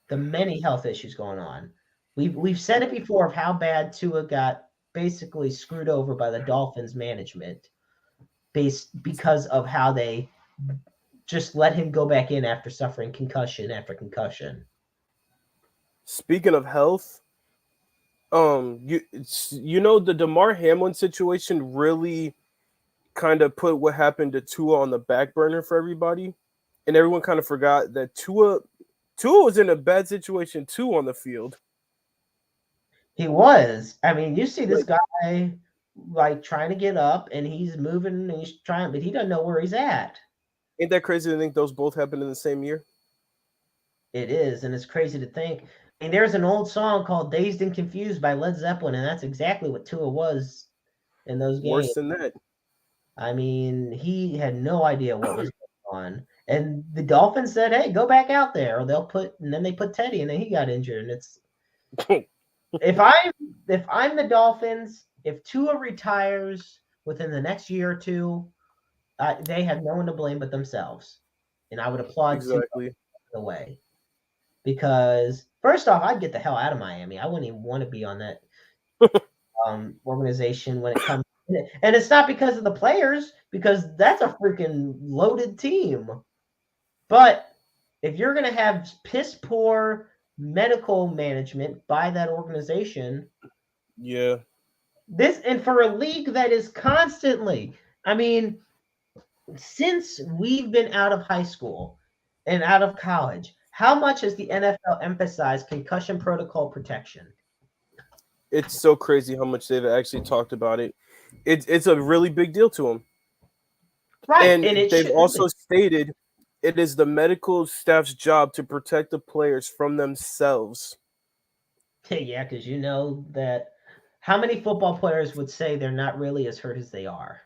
[SPEAKER 1] the many health issues going on. We've said it before of how bad Tua got basically screwed over by the Dolphins management because of how they just let him go back in after suffering concussion after concussion.
[SPEAKER 3] Speaking of health, the Damar Hamlin situation really kind of put what happened to Tua on the back burner for everybody, and everyone kind of forgot that Tua was in a bad situation too on the field.
[SPEAKER 1] He was. I mean, you see this guy like trying to get up, and he's moving, and he's trying, but he doesn't know where he's at.
[SPEAKER 3] Ain't that crazy to think those both happened in the same year?
[SPEAKER 1] It is, and it's crazy to think. I mean, there's an old song called "Dazed and Confused" by Led Zeppelin, and that's exactly what Tua was in those games.
[SPEAKER 3] Worse than that.
[SPEAKER 1] I mean, he had no idea what was going on. And the Dolphins said, "Hey, go back out there," or then they put Teddy, and then he got injured. And it's if I'm the Dolphins, if Tua retires within the next year or two, they have no one to blame but themselves, and I would applaud Tua the way. Because first off, I'd get the hell out of Miami. I wouldn't even want to be on that organization when it comes. And it's not because of the players, because that's a freaking loaded team. But if you're going to have piss poor medical management by that organization, and for a league that is constantly, I mean, since we've been out of high school and out of college, how much has the NFL emphasized concussion protocol protection?
[SPEAKER 3] It's so crazy how much they've actually talked about it. It's a really big deal to them.
[SPEAKER 1] Right.
[SPEAKER 3] And they've also stated it is the medical staff's job to protect the players from themselves.
[SPEAKER 1] Yeah, because you know that how many football players would say they're not really as hurt as they are?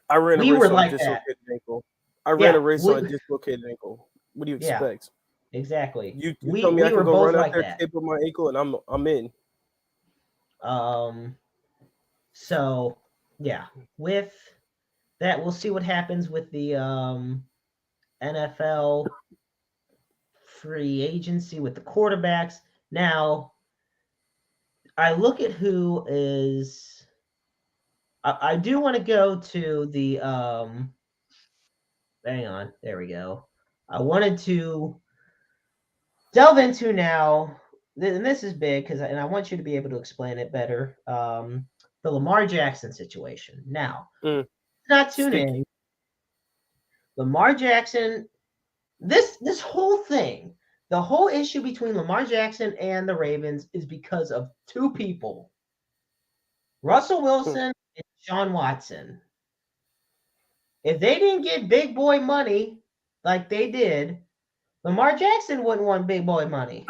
[SPEAKER 3] I ran a race on a dislocated ankle. Ran a race on a dislocated ankle. What do you expect?
[SPEAKER 1] Exactly.
[SPEAKER 3] You tell me I can go run out there, tape up my ankle, and I'm in.
[SPEAKER 1] So yeah, with that, we'll see what happens with the NFL free agency with the quarterbacks. Now, I look at who is. I do want to go to the. Hang on, there we go. I wanted to delve into now, and this is big and I want you to be able to explain it better. The Lamar Jackson situation. Now, not tune in. Lamar Jackson, this whole thing, the whole issue between Lamar Jackson and the Ravens is because of two people, Russell Wilson and Sean Watson. If they didn't get big boy money like they did, Lamar Jackson wouldn't want big boy money.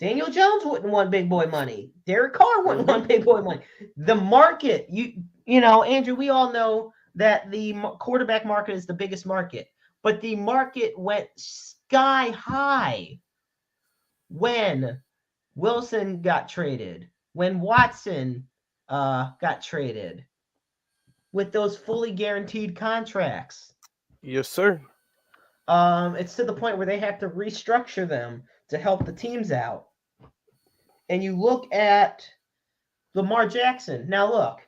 [SPEAKER 1] Daniel Jones wouldn't want big boy money. Derek Carr wouldn't want big boy money. The market, you know, Andrew, we all know that the quarterback market is the biggest market, but the market went sky high when Wilson got traded, when Watson got traded, with those fully guaranteed contracts.
[SPEAKER 3] Yes, sir.
[SPEAKER 1] It's to the point where they have to restructure them to help the teams out. And you look at Lamar Jackson. Now, look,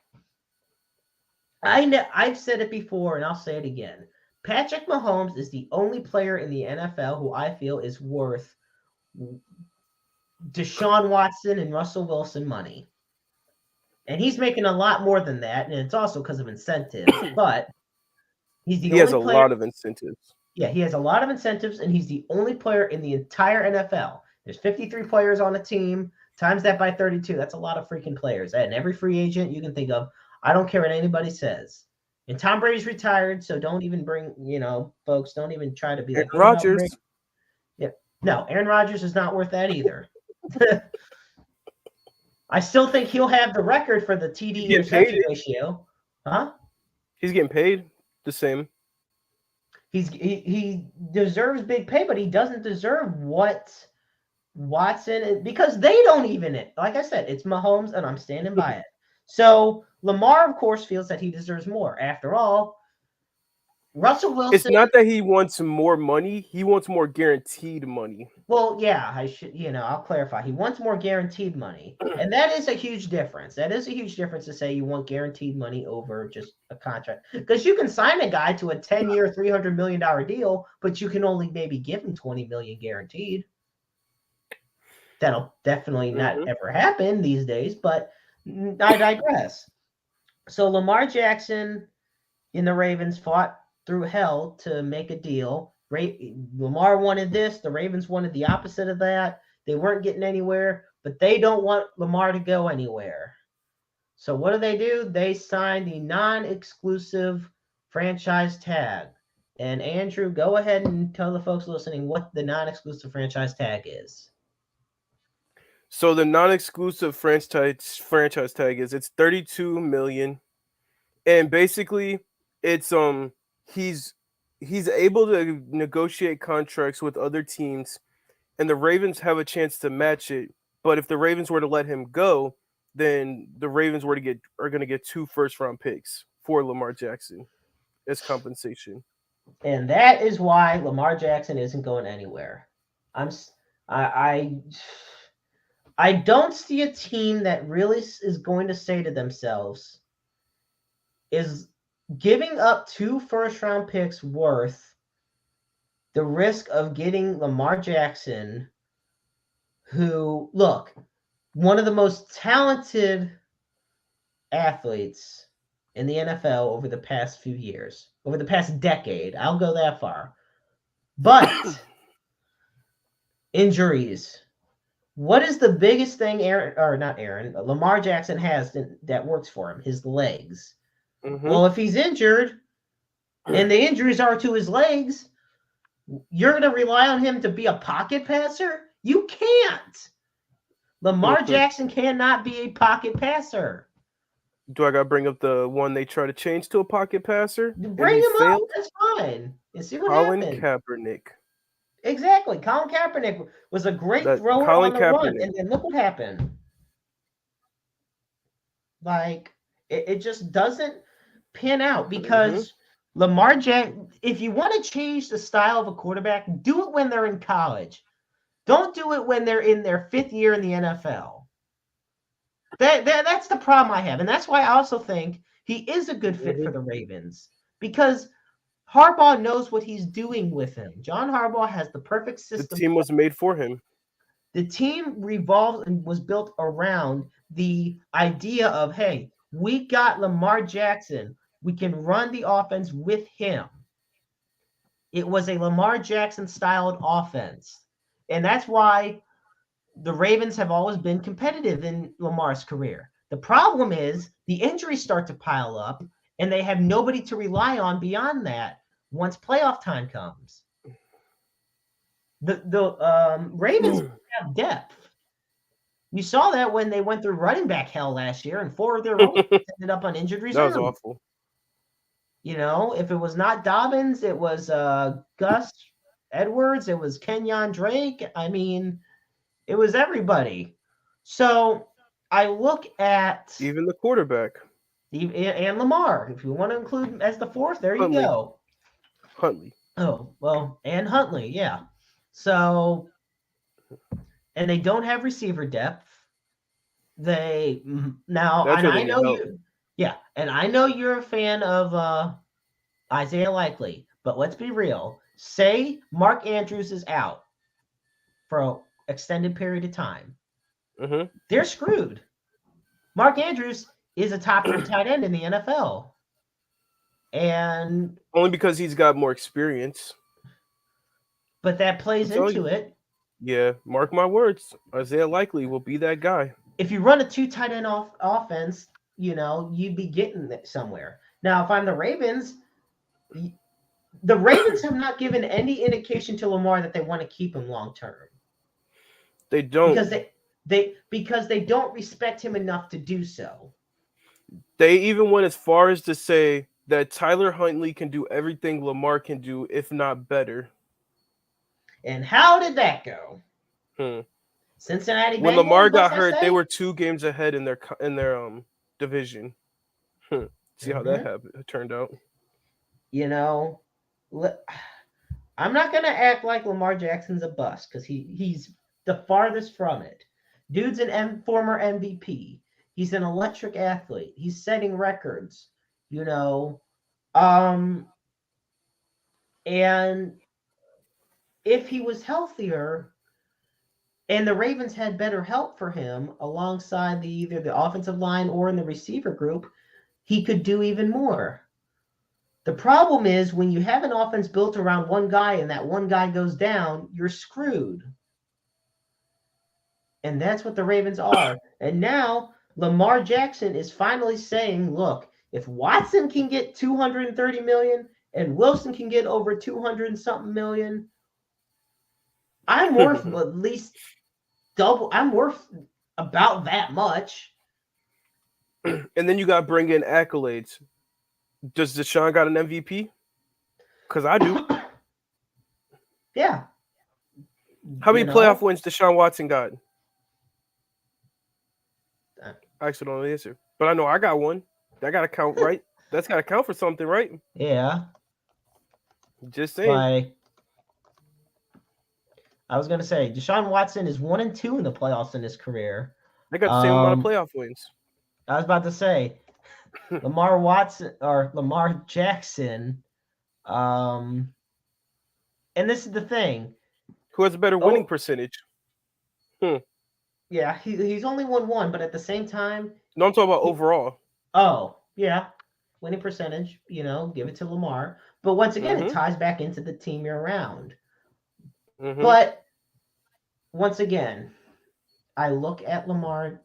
[SPEAKER 1] I've said it before, and I'll say it again. Patrick Mahomes is the only player in the NFL who I feel is worth Deshaun Watson and Russell Wilson money. And he's making a lot more than that, and it's also because of incentives. But he
[SPEAKER 3] has a lot of incentives.
[SPEAKER 1] Yeah, he has a lot of incentives, and he's the only player in the entire NFL. There's 53 players on a team. Times that by 32. That's a lot of freaking players. And every free agent you can think of. I don't care what anybody says. And Tom Brady's retired, so don't even bring, folks, don't even try to be
[SPEAKER 3] Aaron
[SPEAKER 1] like
[SPEAKER 3] Rodgers.
[SPEAKER 1] Yeah. No, Aaron Rodgers is not worth that either. I still think he'll have the record for the TD interception ratio. Huh?
[SPEAKER 3] He's getting paid the same.
[SPEAKER 1] He deserves big pay, but he doesn't deserve what Watson, because they don't even it. Like I said, it's Mahomes, and I'm standing by it. So Lamar, of course, feels that he deserves more. After all, Russell Wilson.
[SPEAKER 3] It's not that he wants more money; he wants more guaranteed money.
[SPEAKER 1] Well, yeah, I should. I'll clarify. He wants more guaranteed money, and that is a huge difference. That is a huge difference to say you want guaranteed money over just a contract, because you can sign a guy to a 10-year, $300 million deal, but you can only maybe give him $20 million guaranteed. That'll definitely not ever happen these days, but I digress. So Lamar Jackson and the Ravens fought through hell to make a deal. Lamar wanted this. The Ravens wanted the opposite of that. They weren't getting anywhere, but they don't want Lamar to go anywhere. So what do? They signed the non-exclusive franchise tag. And Andrew, go ahead and tell the folks listening what the non-exclusive franchise tag is.
[SPEAKER 3] So the non-exclusive franchise tag is it's $32 million, and basically it's he's able to negotiate contracts with other teams, and the Ravens have a chance to match it. But if the Ravens were to let him go, then the Ravens are going to get 2 first-round picks for Lamar Jackson as compensation.
[SPEAKER 1] And that is why Lamar Jackson isn't going anywhere. I don't see a team that really is going to say to themselves, is giving up 2 first-round picks worth the risk of getting Lamar Jackson, who, look, one of the most talented athletes in the NFL over the past few years, over the past decade. I'll go that far. But injuries. What is the biggest thing Lamar Jackson has that works for him? His legs. Well, if he's injured and the injuries are to his legs, you're going to rely on him to be a pocket passer? You can't. Lamar Jackson cannot be a pocket passer.
[SPEAKER 3] Do I got to bring up the one they try to change to a pocket passer?
[SPEAKER 1] Bring him up. That's fine. And see what
[SPEAKER 3] Colin
[SPEAKER 1] happens.
[SPEAKER 3] Kaepernick.
[SPEAKER 1] Exactly. Colin Kaepernick was a great thrower on the run, and then look what happened. Like, it just doesn't pan out because Lamar Jackson, if you want to change the style of a quarterback, do it when they're in college. Don't do it when they're in their 5th year in the NFL. That's the problem I have. And that's why I also think he is a good fit for the Ravens, because Harbaugh knows what he's doing with him. John Harbaugh has the perfect system.
[SPEAKER 3] The team was made for him.
[SPEAKER 1] The team revolved and was built around the idea of, hey, we got Lamar Jackson. We can run the offense with him. It was a Lamar Jackson styled offense. And that's why the Ravens have always been competitive in Lamar's career. The problem is the injuries start to pile up and they have nobody to rely on beyond that once playoff time comes. The Ravens have depth. You saw that when they went through running back hell last year, and 4 of their running backs ended up on injured reserve.
[SPEAKER 3] That was awful.
[SPEAKER 1] If it was not Dobbins, it was Gus Edwards, it was Kenyon Drake. I mean, it was everybody. So I look at
[SPEAKER 3] even the quarterback
[SPEAKER 1] and Lamar. If you want to include him as the fourth, there you go.
[SPEAKER 3] Huntley.
[SPEAKER 1] Oh, well, and Huntley, yeah. So, and they don't have receiver depth. I know you're a fan of Isaiah Likely, but let's be real. Say Mark Andrews is out for an extended period of time.
[SPEAKER 3] Mm-hmm.
[SPEAKER 1] They're screwed. Mark Andrews is a top 3 tight end in the NFL. And
[SPEAKER 3] only because he's got more experience.
[SPEAKER 1] But that plays into it.
[SPEAKER 3] Yeah, mark my words. Isaiah Likely will be that guy.
[SPEAKER 1] If you run a 2 tight end offense, you'd be getting it somewhere. Now, if I'm the Ravens have not given any indication to Lamar that they want to keep him long term.
[SPEAKER 3] They don't.
[SPEAKER 1] Because they don't respect him enough to do so.
[SPEAKER 3] They even went as far as to say that Tyler Huntley can do everything Lamar can do, if not better.
[SPEAKER 1] And how did that go? Cincinnati Bengals,
[SPEAKER 3] when Lamar got hurt, they were 2 games ahead in their division. See how that turned out.
[SPEAKER 1] I'm not going to act like Lamar Jackson's a bust because he's the farthest from it. Dude's an former MVP. He's an electric athlete. He's setting records, And if he was healthier and the Ravens had better help for him alongside either the offensive line or in the receiver group, he could do even more. The problem is when you have an offense built around one guy and that one guy goes down, you're screwed. And that's what the Ravens are. And now Lamar Jackson is finally saying, look, if Watson can get $230 million and Wilson can get over 200 and something million, I'm worth at least double. I'm worth about that much.
[SPEAKER 3] And then you got to bring in accolades. Does Deshaun got an MVP? Because I do.
[SPEAKER 1] Yeah.
[SPEAKER 3] How many playoff wins Deshaun Watson got? I actually don't know the answer. But I know I got one. That got to count, right? That's got to count for something, right?
[SPEAKER 1] Yeah.
[SPEAKER 3] Just saying.
[SPEAKER 1] I was going to say, Deshaun Watson is 1-2 in the playoffs in his career.
[SPEAKER 3] They got the same amount of playoff wins.
[SPEAKER 1] I was about to say, Lamar Jackson, and this is the thing.
[SPEAKER 3] Who has a better winning percentage?
[SPEAKER 1] Yeah, he's only won 1, but at the same time.
[SPEAKER 3] No, I'm talking about overall.
[SPEAKER 1] Oh, yeah. Winning percentage, give it to Lamar. But once again, it ties back into the team you're around. But once again, I look at Lamar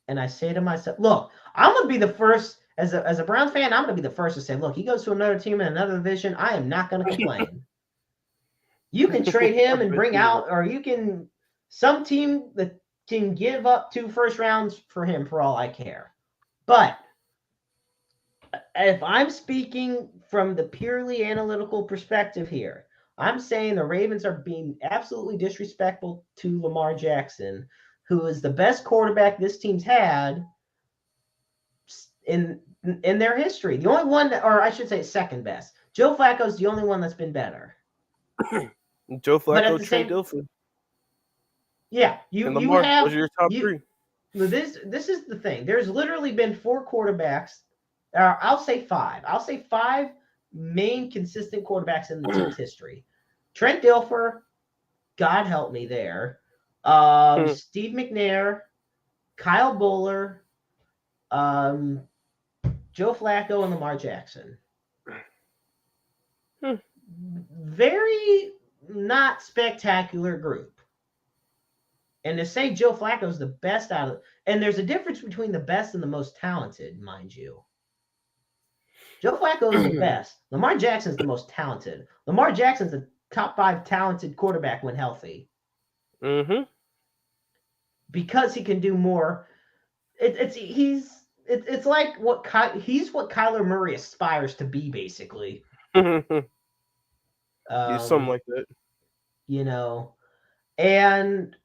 [SPEAKER 1] and I say to myself, look, I'm going to be the first, as a Browns fan, I'm going to be the first to say, look, he goes to another team in another division. I am not going to complain. You can trade him and bring out, or some team that can give up 2 first rounds for him for all I care. But if I'm speaking from the purely analytical perspective here, I'm saying the Ravens are being absolutely disrespectful to Lamar Jackson, who is the best quarterback this team's had in their history. The only one, or I should say second best. Joe Flacco's the only one that's been better.
[SPEAKER 3] Joe Flacco, Trent Dilfer.
[SPEAKER 1] Yeah,
[SPEAKER 3] you have. Those are your top 3.
[SPEAKER 1] This is the thing. There's literally been 4 quarterbacks. I'll say 5. I'll say 5 main consistent quarterbacks in the team's history. Trent Dilfer, God help me there. Steve McNair, Kyle Bowler, Joe Flacco, and Lamar Jackson. very not spectacular group. And to say Joe Flacco's the best out of, and there's a difference between the best and the most talented, mind you. Joe Flacco is the best. Lamar Jackson's the most talented. Lamar Jackson's the top 5 talented quarterback when healthy.
[SPEAKER 3] Mm-hmm.
[SPEAKER 1] Because he can do more. It's like he's what Kyler Murray aspires to be, basically.
[SPEAKER 3] Yeah, something like that.
[SPEAKER 1] You know, and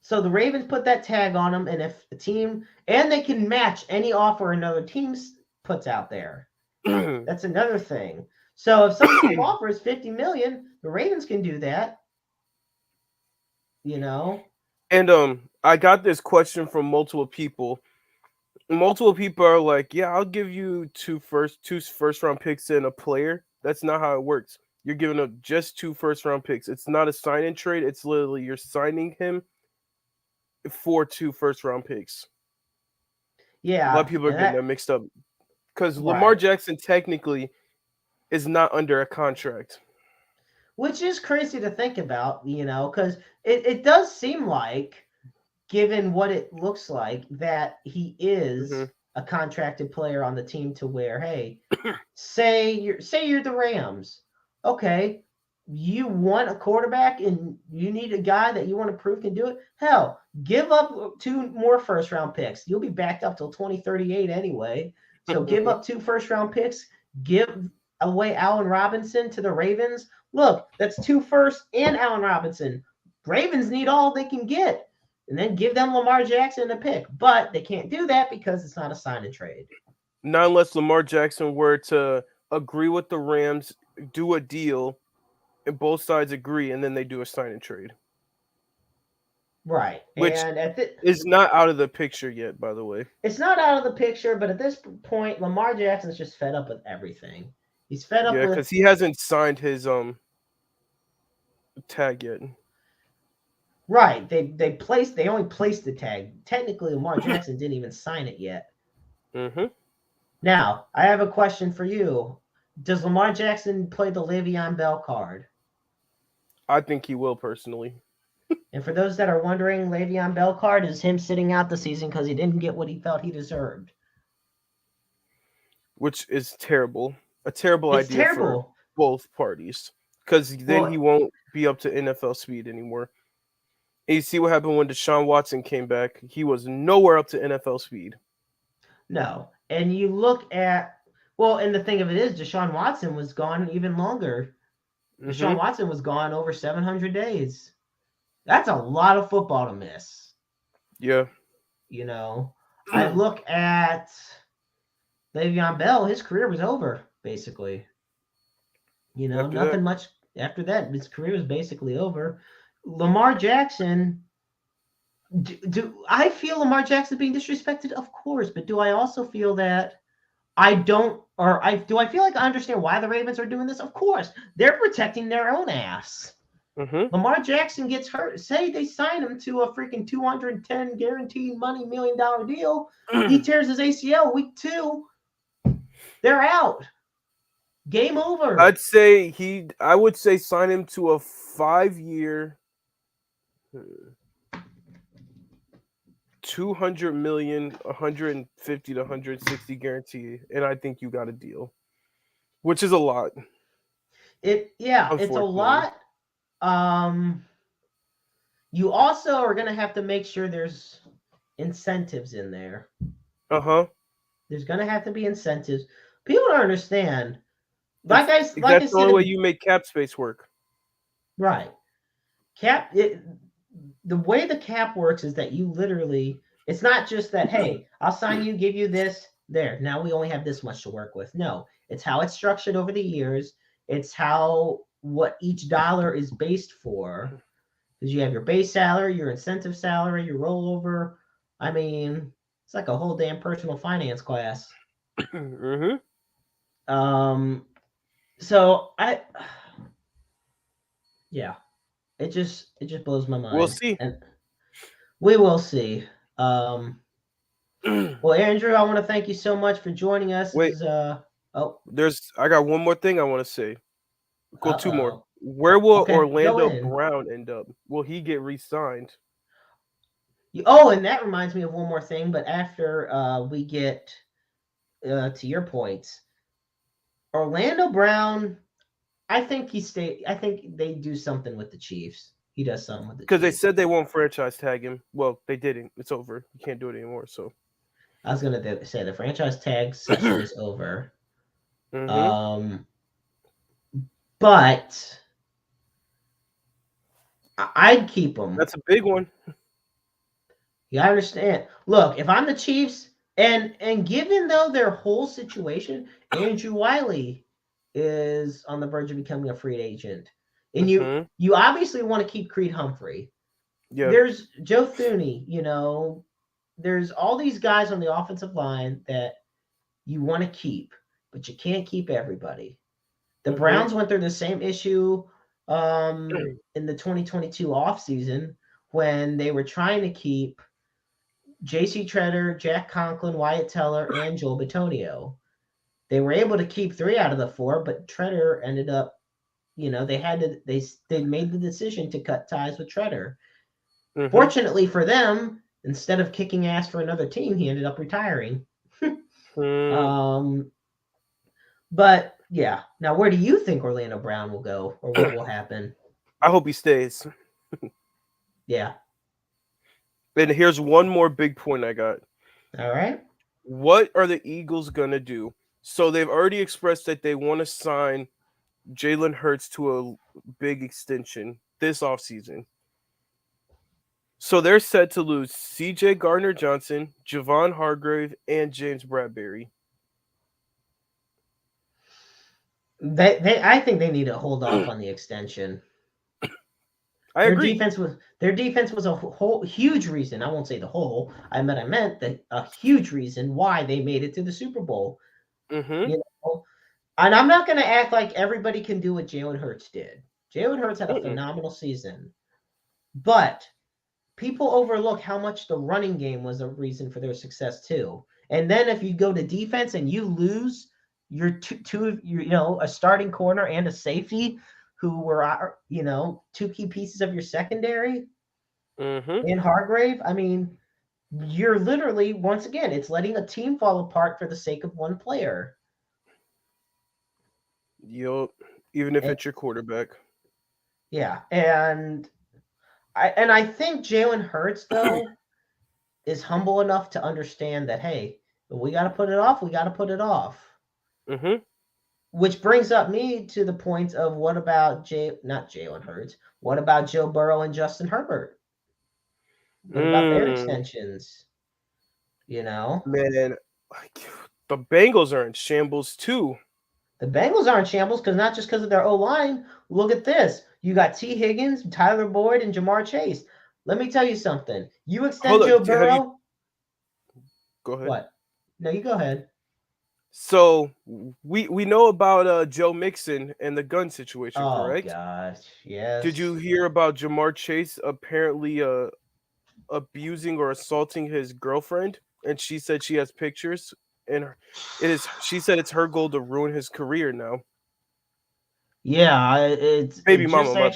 [SPEAKER 1] so the Ravens put that tag on him, and if the team, and they can match any offer another team puts out there. That's another thing. So if some team offers $50 million, the Ravens can do that. You know.
[SPEAKER 3] And I got this question from multiple people. Multiple people are like, "Yeah, I'll give you two first round picks and a player." That's not how it works. You're giving up just 2 first round picks. It's not a sign and trade. It's literally you're signing him for 2 first round picks.
[SPEAKER 1] Yeah.
[SPEAKER 3] A lot of people are getting that mixed up because
[SPEAKER 1] Right.
[SPEAKER 3] Lamar Jackson technically is not under a contract.
[SPEAKER 1] Which is crazy to think about, you know, because it does seem like, given what it looks like, that he is a contracted player on the team to where, hey, say you're the Rams. Okay, you want a quarterback and you need a guy that you want to prove can do it. Hell, give up 2 more first round picks. You'll be backed up till 2038 anyway. So give up 2 first round picks. Give away Allen Robinson to the Ravens. Look, that's 2 firsts and Allen Robinson. Ravens need all they can get. And then give them Lamar Jackson a pick. But they can't do that because it's not a sign and trade.
[SPEAKER 3] Not unless Lamar Jackson were to agree with the Rams, do a deal, and both sides agree, and then they do a sign and trade.
[SPEAKER 1] Right.
[SPEAKER 3] Which is not out of the picture yet, by the way.
[SPEAKER 1] It's not out of the picture, but at this point, Lamar Jackson's just fed up with everything. He's fed up with...
[SPEAKER 3] because he hasn't signed his tag yet.
[SPEAKER 1] Right. They only placed the tag. Technically, Lamar Jackson didn't even sign it yet.
[SPEAKER 3] Mm-hmm.
[SPEAKER 1] Now, I have a question for you. Does Lamar Jackson play the Le'Veon Bell card?
[SPEAKER 3] I think he will, personally.
[SPEAKER 1] And for those that are wondering, Le'Veon Bell card is him sitting out the season because he didn't get what he felt he deserved.
[SPEAKER 3] Which is terrible. A terrible idea for both parties. Because then he won't be up to NFL speed anymore. And you see what happened when Deshaun Watson came back. He was nowhere up to NFL speed.
[SPEAKER 1] No. And you look at... Well, and the thing of it is, Deshaun Watson was gone even longer. Deshaun Watson was gone over 700 days. That's a lot of football to miss.
[SPEAKER 3] Yeah.
[SPEAKER 1] You know, I look at Le'Veon Bell, his career was over, basically. You know, nothing much after that. His career was basically over. Lamar Jackson, do I feel Lamar Jackson being disrespected? Of course. But do I also feel that do I feel like I understand why the Ravens are doing this? Of course. They're protecting their own ass. Lamar Jackson gets hurt. Say they sign him to a freaking 210 guaranteed money $1 million deal. He tears his ACL week 2. They're out. Game over.
[SPEAKER 3] I would say sign him to a 5-year, $200 million, 150 to 160 guarantee, and I think you got a deal, which is a lot.
[SPEAKER 1] It's a lot. You also are going to have to make sure there's incentives in there. There's going to have to be incentives. People don't understand.
[SPEAKER 3] That's the only way you make cap space work.
[SPEAKER 1] Right. The way the cap works is that you literally, it's not just that, hey, I'll sign you, give you this, there. Now we only have this much to work with. No, it's how it's structured over the years. It's what each dollar is based for. Because you have your base salary, your incentive salary, your rollover. I mean, it's like a whole damn personal finance class. So it just blows my mind.
[SPEAKER 3] We'll see.
[SPEAKER 1] And we will see. Well, Andrew, I want to thank you so much for joining us.
[SPEAKER 3] Wait, I got one more thing I want to say. Go two more.
[SPEAKER 1] Uh-oh.
[SPEAKER 3] Where will
[SPEAKER 1] Okay, go
[SPEAKER 3] Orlando
[SPEAKER 1] in.
[SPEAKER 3] Brown end up? Will he get re-signed?
[SPEAKER 1] Oh, and that reminds me of one more thing. But after we get to your points, Orlando Brown, I think I think they do something with the Chiefs. He does something with the
[SPEAKER 3] Because they
[SPEAKER 1] Chiefs.
[SPEAKER 3] said they won't franchise tag him. Well, they didn't. It's over. You can't do it anymore. So.
[SPEAKER 1] I was gonna say the franchise tag session is over.
[SPEAKER 3] Mm-hmm.
[SPEAKER 1] But I'd keep him.
[SPEAKER 3] That's a big one.
[SPEAKER 1] You understand? Look, if I'm the Chiefs, and given though their whole situation, Andrew Wiley is on the verge of becoming a free agent, and you obviously want to keep Creed Humphrey.
[SPEAKER 3] Yeah.
[SPEAKER 1] There's Joe Thuney. There's all these guys on the offensive line that you want to keep, but you can't keep everybody. The Browns went through the same issue in the 2022 offseason when they were trying to keep J.C. Treader, Jack Conklin, Wyatt Teller, and Joel Bitonio. They were able to keep 3 out of the 4, but Treader ended up, they made the decision to cut ties with Treader. Fortunately for them, instead of kicking ass for another team, he ended up retiring. But yeah, now where do you think Orlando Brown will go, or what will happen?
[SPEAKER 3] I hope he stays.
[SPEAKER 1] Yeah.
[SPEAKER 3] And here's one more big point I got.
[SPEAKER 1] All right.
[SPEAKER 3] What are the Eagles gonna do? So they've already expressed that they want to sign Jalen Hurts to a big extension this offseason. So they're set to lose C.J. Gardner-Johnson, Javon Hargrave, and James Bradbury.
[SPEAKER 1] I think they need to hold off on the extension.
[SPEAKER 3] I agree.
[SPEAKER 1] Their defense was a whole huge reason. I won't say the whole. I meant that a huge reason why they made it to the Super Bowl. And I'm not going to act like everybody can do what Jalen Hurts did. Jalen Hurts had a phenomenal season, but people overlook how much the running game was a reason for their success too. And then if you go to defense and you lose your a starting corner and a safety who were, 2 key pieces of your secondary in Hargrave, I mean, you're literally, once again, it's letting a team fall apart for the sake of one player.
[SPEAKER 3] Yup. Even if it's your quarterback.
[SPEAKER 1] Yeah. And I think Jalen Hurts, though, is humble enough to understand that, hey, we got to put it off. We got to put it off. Which brings up me to the point of what about not Jalen Hurts? What about Joe Burrow and Justin Herbert? What about their extensions? Man,
[SPEAKER 3] the Bengals are in shambles too.
[SPEAKER 1] The Bengals are in shambles not just because of their O-line. Look at this. You got T. Higgins, Tyler Boyd, and Jamar Chase. Let me tell you something. You extend Joe Burrow.
[SPEAKER 3] Go ahead.
[SPEAKER 1] What? No, you go ahead.
[SPEAKER 3] So we know about Joe Mixon and the gun situation, correct?
[SPEAKER 1] Oh gosh, yes.
[SPEAKER 3] Did you hear about Jamar Chase apparently abusing or assaulting his girlfriend? And she said she has pictures, and she said it's her goal to ruin his career now.
[SPEAKER 1] Yeah, it's
[SPEAKER 3] baby mama.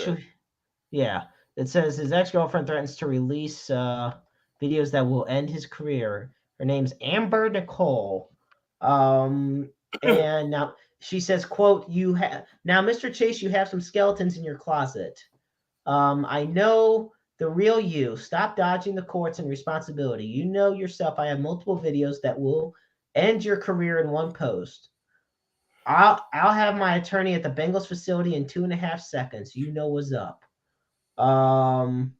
[SPEAKER 1] Yeah, it says his ex-girlfriend threatens to release videos that will end his career. Her name's Amber Nicole. And now she says, quote, now, Mr. Chase, you have some skeletons in your closet. I know the real you. Stop dodging the courts and responsibility. You know yourself. I have multiple videos that will end your career in one post. I'll have my attorney at the Bengals facility in 2.5 seconds. You know what's up. Now,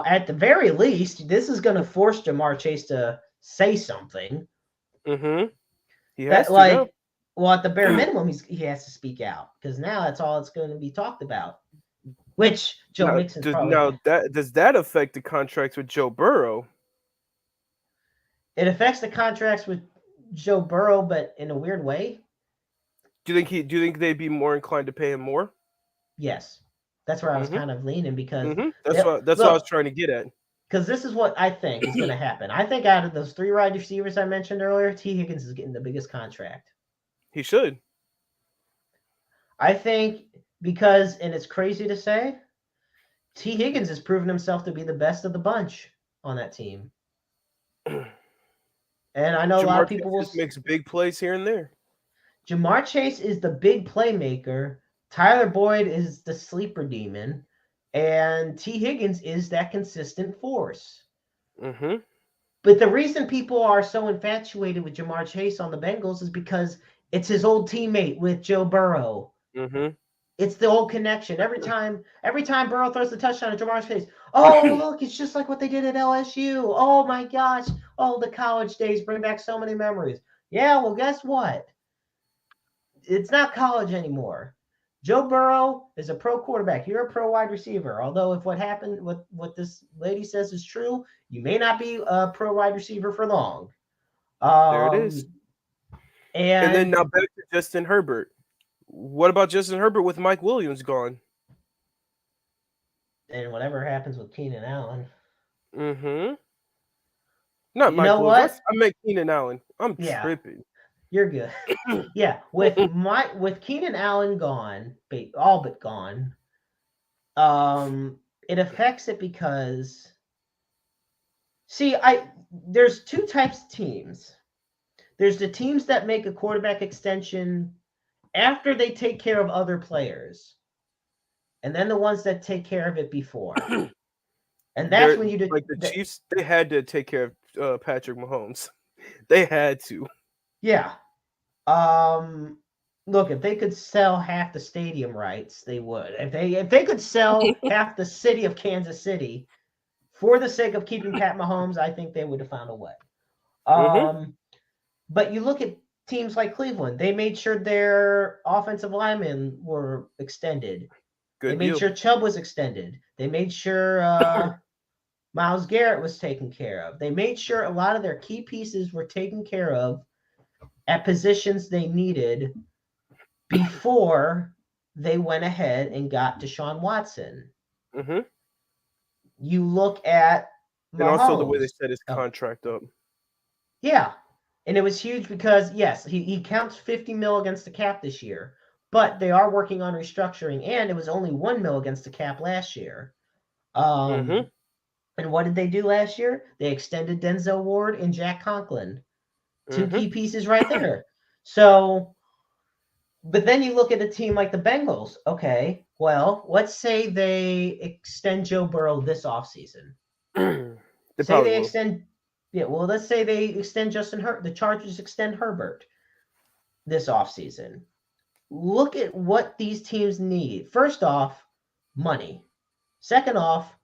[SPEAKER 1] at the very least, this is going to force Jamar Chase to say something.
[SPEAKER 3] He has to.
[SPEAKER 1] Well, at the bare minimum, he has to speak out because now that's all it's going to be talked about. Which Joe Mixon's probably.
[SPEAKER 3] Now, does that affect the contracts with Joe Burrow?
[SPEAKER 1] It affects the contracts with Joe Burrow, but in a weird way.
[SPEAKER 3] Do you think they'd be more inclined to pay him more?
[SPEAKER 1] Yes, that's where I was kind of leaning because
[SPEAKER 3] that's what I was trying to get at.
[SPEAKER 1] Because this is what I think is going to happen. I think out of those 3 wide receivers I mentioned earlier, T. Higgins is getting the biggest contract.
[SPEAKER 3] He should.
[SPEAKER 1] I think because, and it's crazy to say, T. Higgins has proven himself to be the best of the bunch on that team. And I know a lot
[SPEAKER 3] Jamar
[SPEAKER 1] of people will.
[SPEAKER 3] Chase just makes big plays here and there.
[SPEAKER 1] Jamar Chase is the big playmaker. Tyler Boyd is the sleeper demon. And T. Higgins is that consistent force.
[SPEAKER 3] Mm-hmm.
[SPEAKER 1] But the reason people are so infatuated with Jamar Chase on the Bengals is because it's his old teammate with Joe Burrow.
[SPEAKER 3] Mm-hmm.
[SPEAKER 1] It's the old connection. Every time Burrow throws the touchdown at Jamar Chase, oh look, it's just like what they did at LSU. Oh my gosh. Oh, the college days bring back so many memories. Yeah, well, guess what? It's not college anymore. Joe Burrow is a pro quarterback. You're a pro wide receiver. Although if what happened, what this lady says is true, you may not be a pro wide receiver for long.
[SPEAKER 3] There it is. And then
[SPEAKER 1] And
[SPEAKER 3] now back to Justin Herbert. What about Justin Herbert with Mike Williams gone?
[SPEAKER 1] whatever happens with Keenan Allen.
[SPEAKER 3] Mm-hmm. Not
[SPEAKER 1] You
[SPEAKER 3] Mike
[SPEAKER 1] know
[SPEAKER 3] Williams.
[SPEAKER 1] what?
[SPEAKER 3] I meant Keenan Allen. I'm
[SPEAKER 1] Yeah,
[SPEAKER 3] tripping.
[SPEAKER 1] you're good. Yeah, with Keenan Allen gone, all but gone, it affects it because there's two types of teams. There's the teams that make a quarterback extension after they take care of other players, and then the ones that take care of it before. And that's when you do
[SPEAKER 3] like the Chiefs. They had to take care of Patrick Mahomes. They had to.
[SPEAKER 1] Yeah. Look, if they could sell half the stadium rights, they would. If they could sell half the city of Kansas City for the sake of keeping Pat Mahomes, I think they would have found a way.
[SPEAKER 3] Mm-hmm.
[SPEAKER 1] But you look at teams like Cleveland, they made sure their offensive linemen were extended. They
[SPEAKER 3] Good
[SPEAKER 1] made
[SPEAKER 3] deal.
[SPEAKER 1] sure Chubb was extended. They made sure Myles Garrett was taken care of. They made sure a lot of their key pieces were taken care of at positions they needed before they went ahead and got Deshaun Watson.
[SPEAKER 3] Mm-hmm.
[SPEAKER 1] You look at Mahomes.
[SPEAKER 3] And also the way they set his contract up.
[SPEAKER 1] Yeah. And it was huge because, yes, he counts 50 mil against the cap this year, but they are working on restructuring, and it was only 1 mil against the cap last year.
[SPEAKER 3] Mm-hmm.
[SPEAKER 1] And what did they do last year? They extended Denzel Ward and Jack Conklin. Two key pieces right there. So, but then you look at a team like the Bengals. Okay, well, let's say they extend Joe Burrow this offseason. Let's say they extend Justin Herbert. The Chargers extend Herbert this offseason. Look at what these teams need. First off, money. Second off,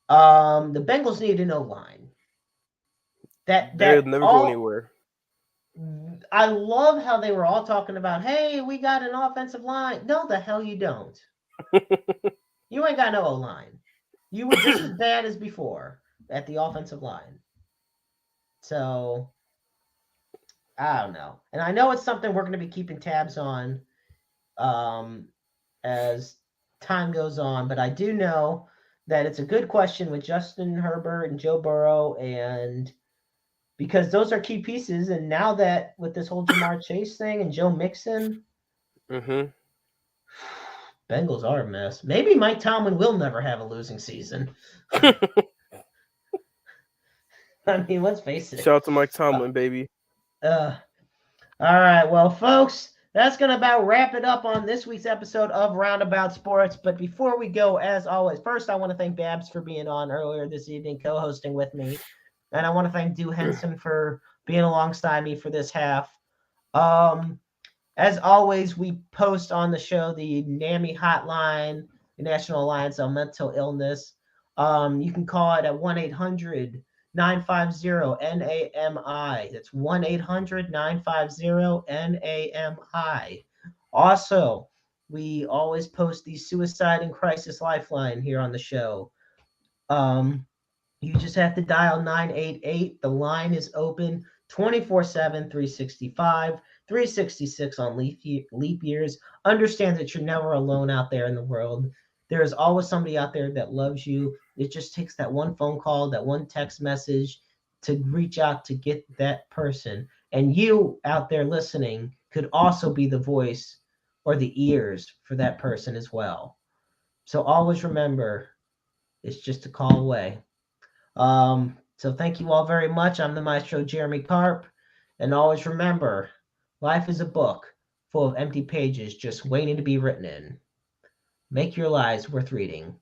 [SPEAKER 1] the Bengals need an O-line.
[SPEAKER 3] They'll never go anywhere.
[SPEAKER 1] I love how they were all talking about, hey, we got an offensive line. No, the hell you don't. You ain't got no O-line. You were just as bad as before at the offensive line. So, I don't know. And I know it's something we're going to be keeping tabs on as time goes on, but I do know that it's a good question with Justin Herbert and Joe Burrow, and because those are key pieces. And now that with this whole Jamar Chase thing and Joe Mixon, Bengals are a mess. Maybe Mike Tomlin will never have a losing season. I mean, let's face it.
[SPEAKER 3] Shout out to Mike Tomlin, baby.
[SPEAKER 1] All right. Well, folks, that's going to about wrap it up on this week's episode of Roundabout Sports. But before we go, as always, first, I want to thank Babs for being on earlier this evening, co-hosting with me. And I want to thank Henson for being alongside me for this half. As always, we post on the show the NAMI hotline, the National Alliance on Mental Illness. You can call it at 1-800-950-NAMI. That's 1-800-950-NAMI. Also, we always post the Suicide and Crisis Lifeline here on the show. You just have to dial 988. The line is open 24/7, 365, 366 on leap years. Understand that you're never alone out there in the world. There is always somebody out there that loves you. It just takes that one phone call, that one text message to reach out to get that person. And you out there listening could also be the voice or the ears for that person as well. So always remember, it's just a call away. So thank you all very much. I'm the Maestro Jeremy Karp. And always remember, life is a book full of empty pages just waiting to be written in. Make your lives worth reading.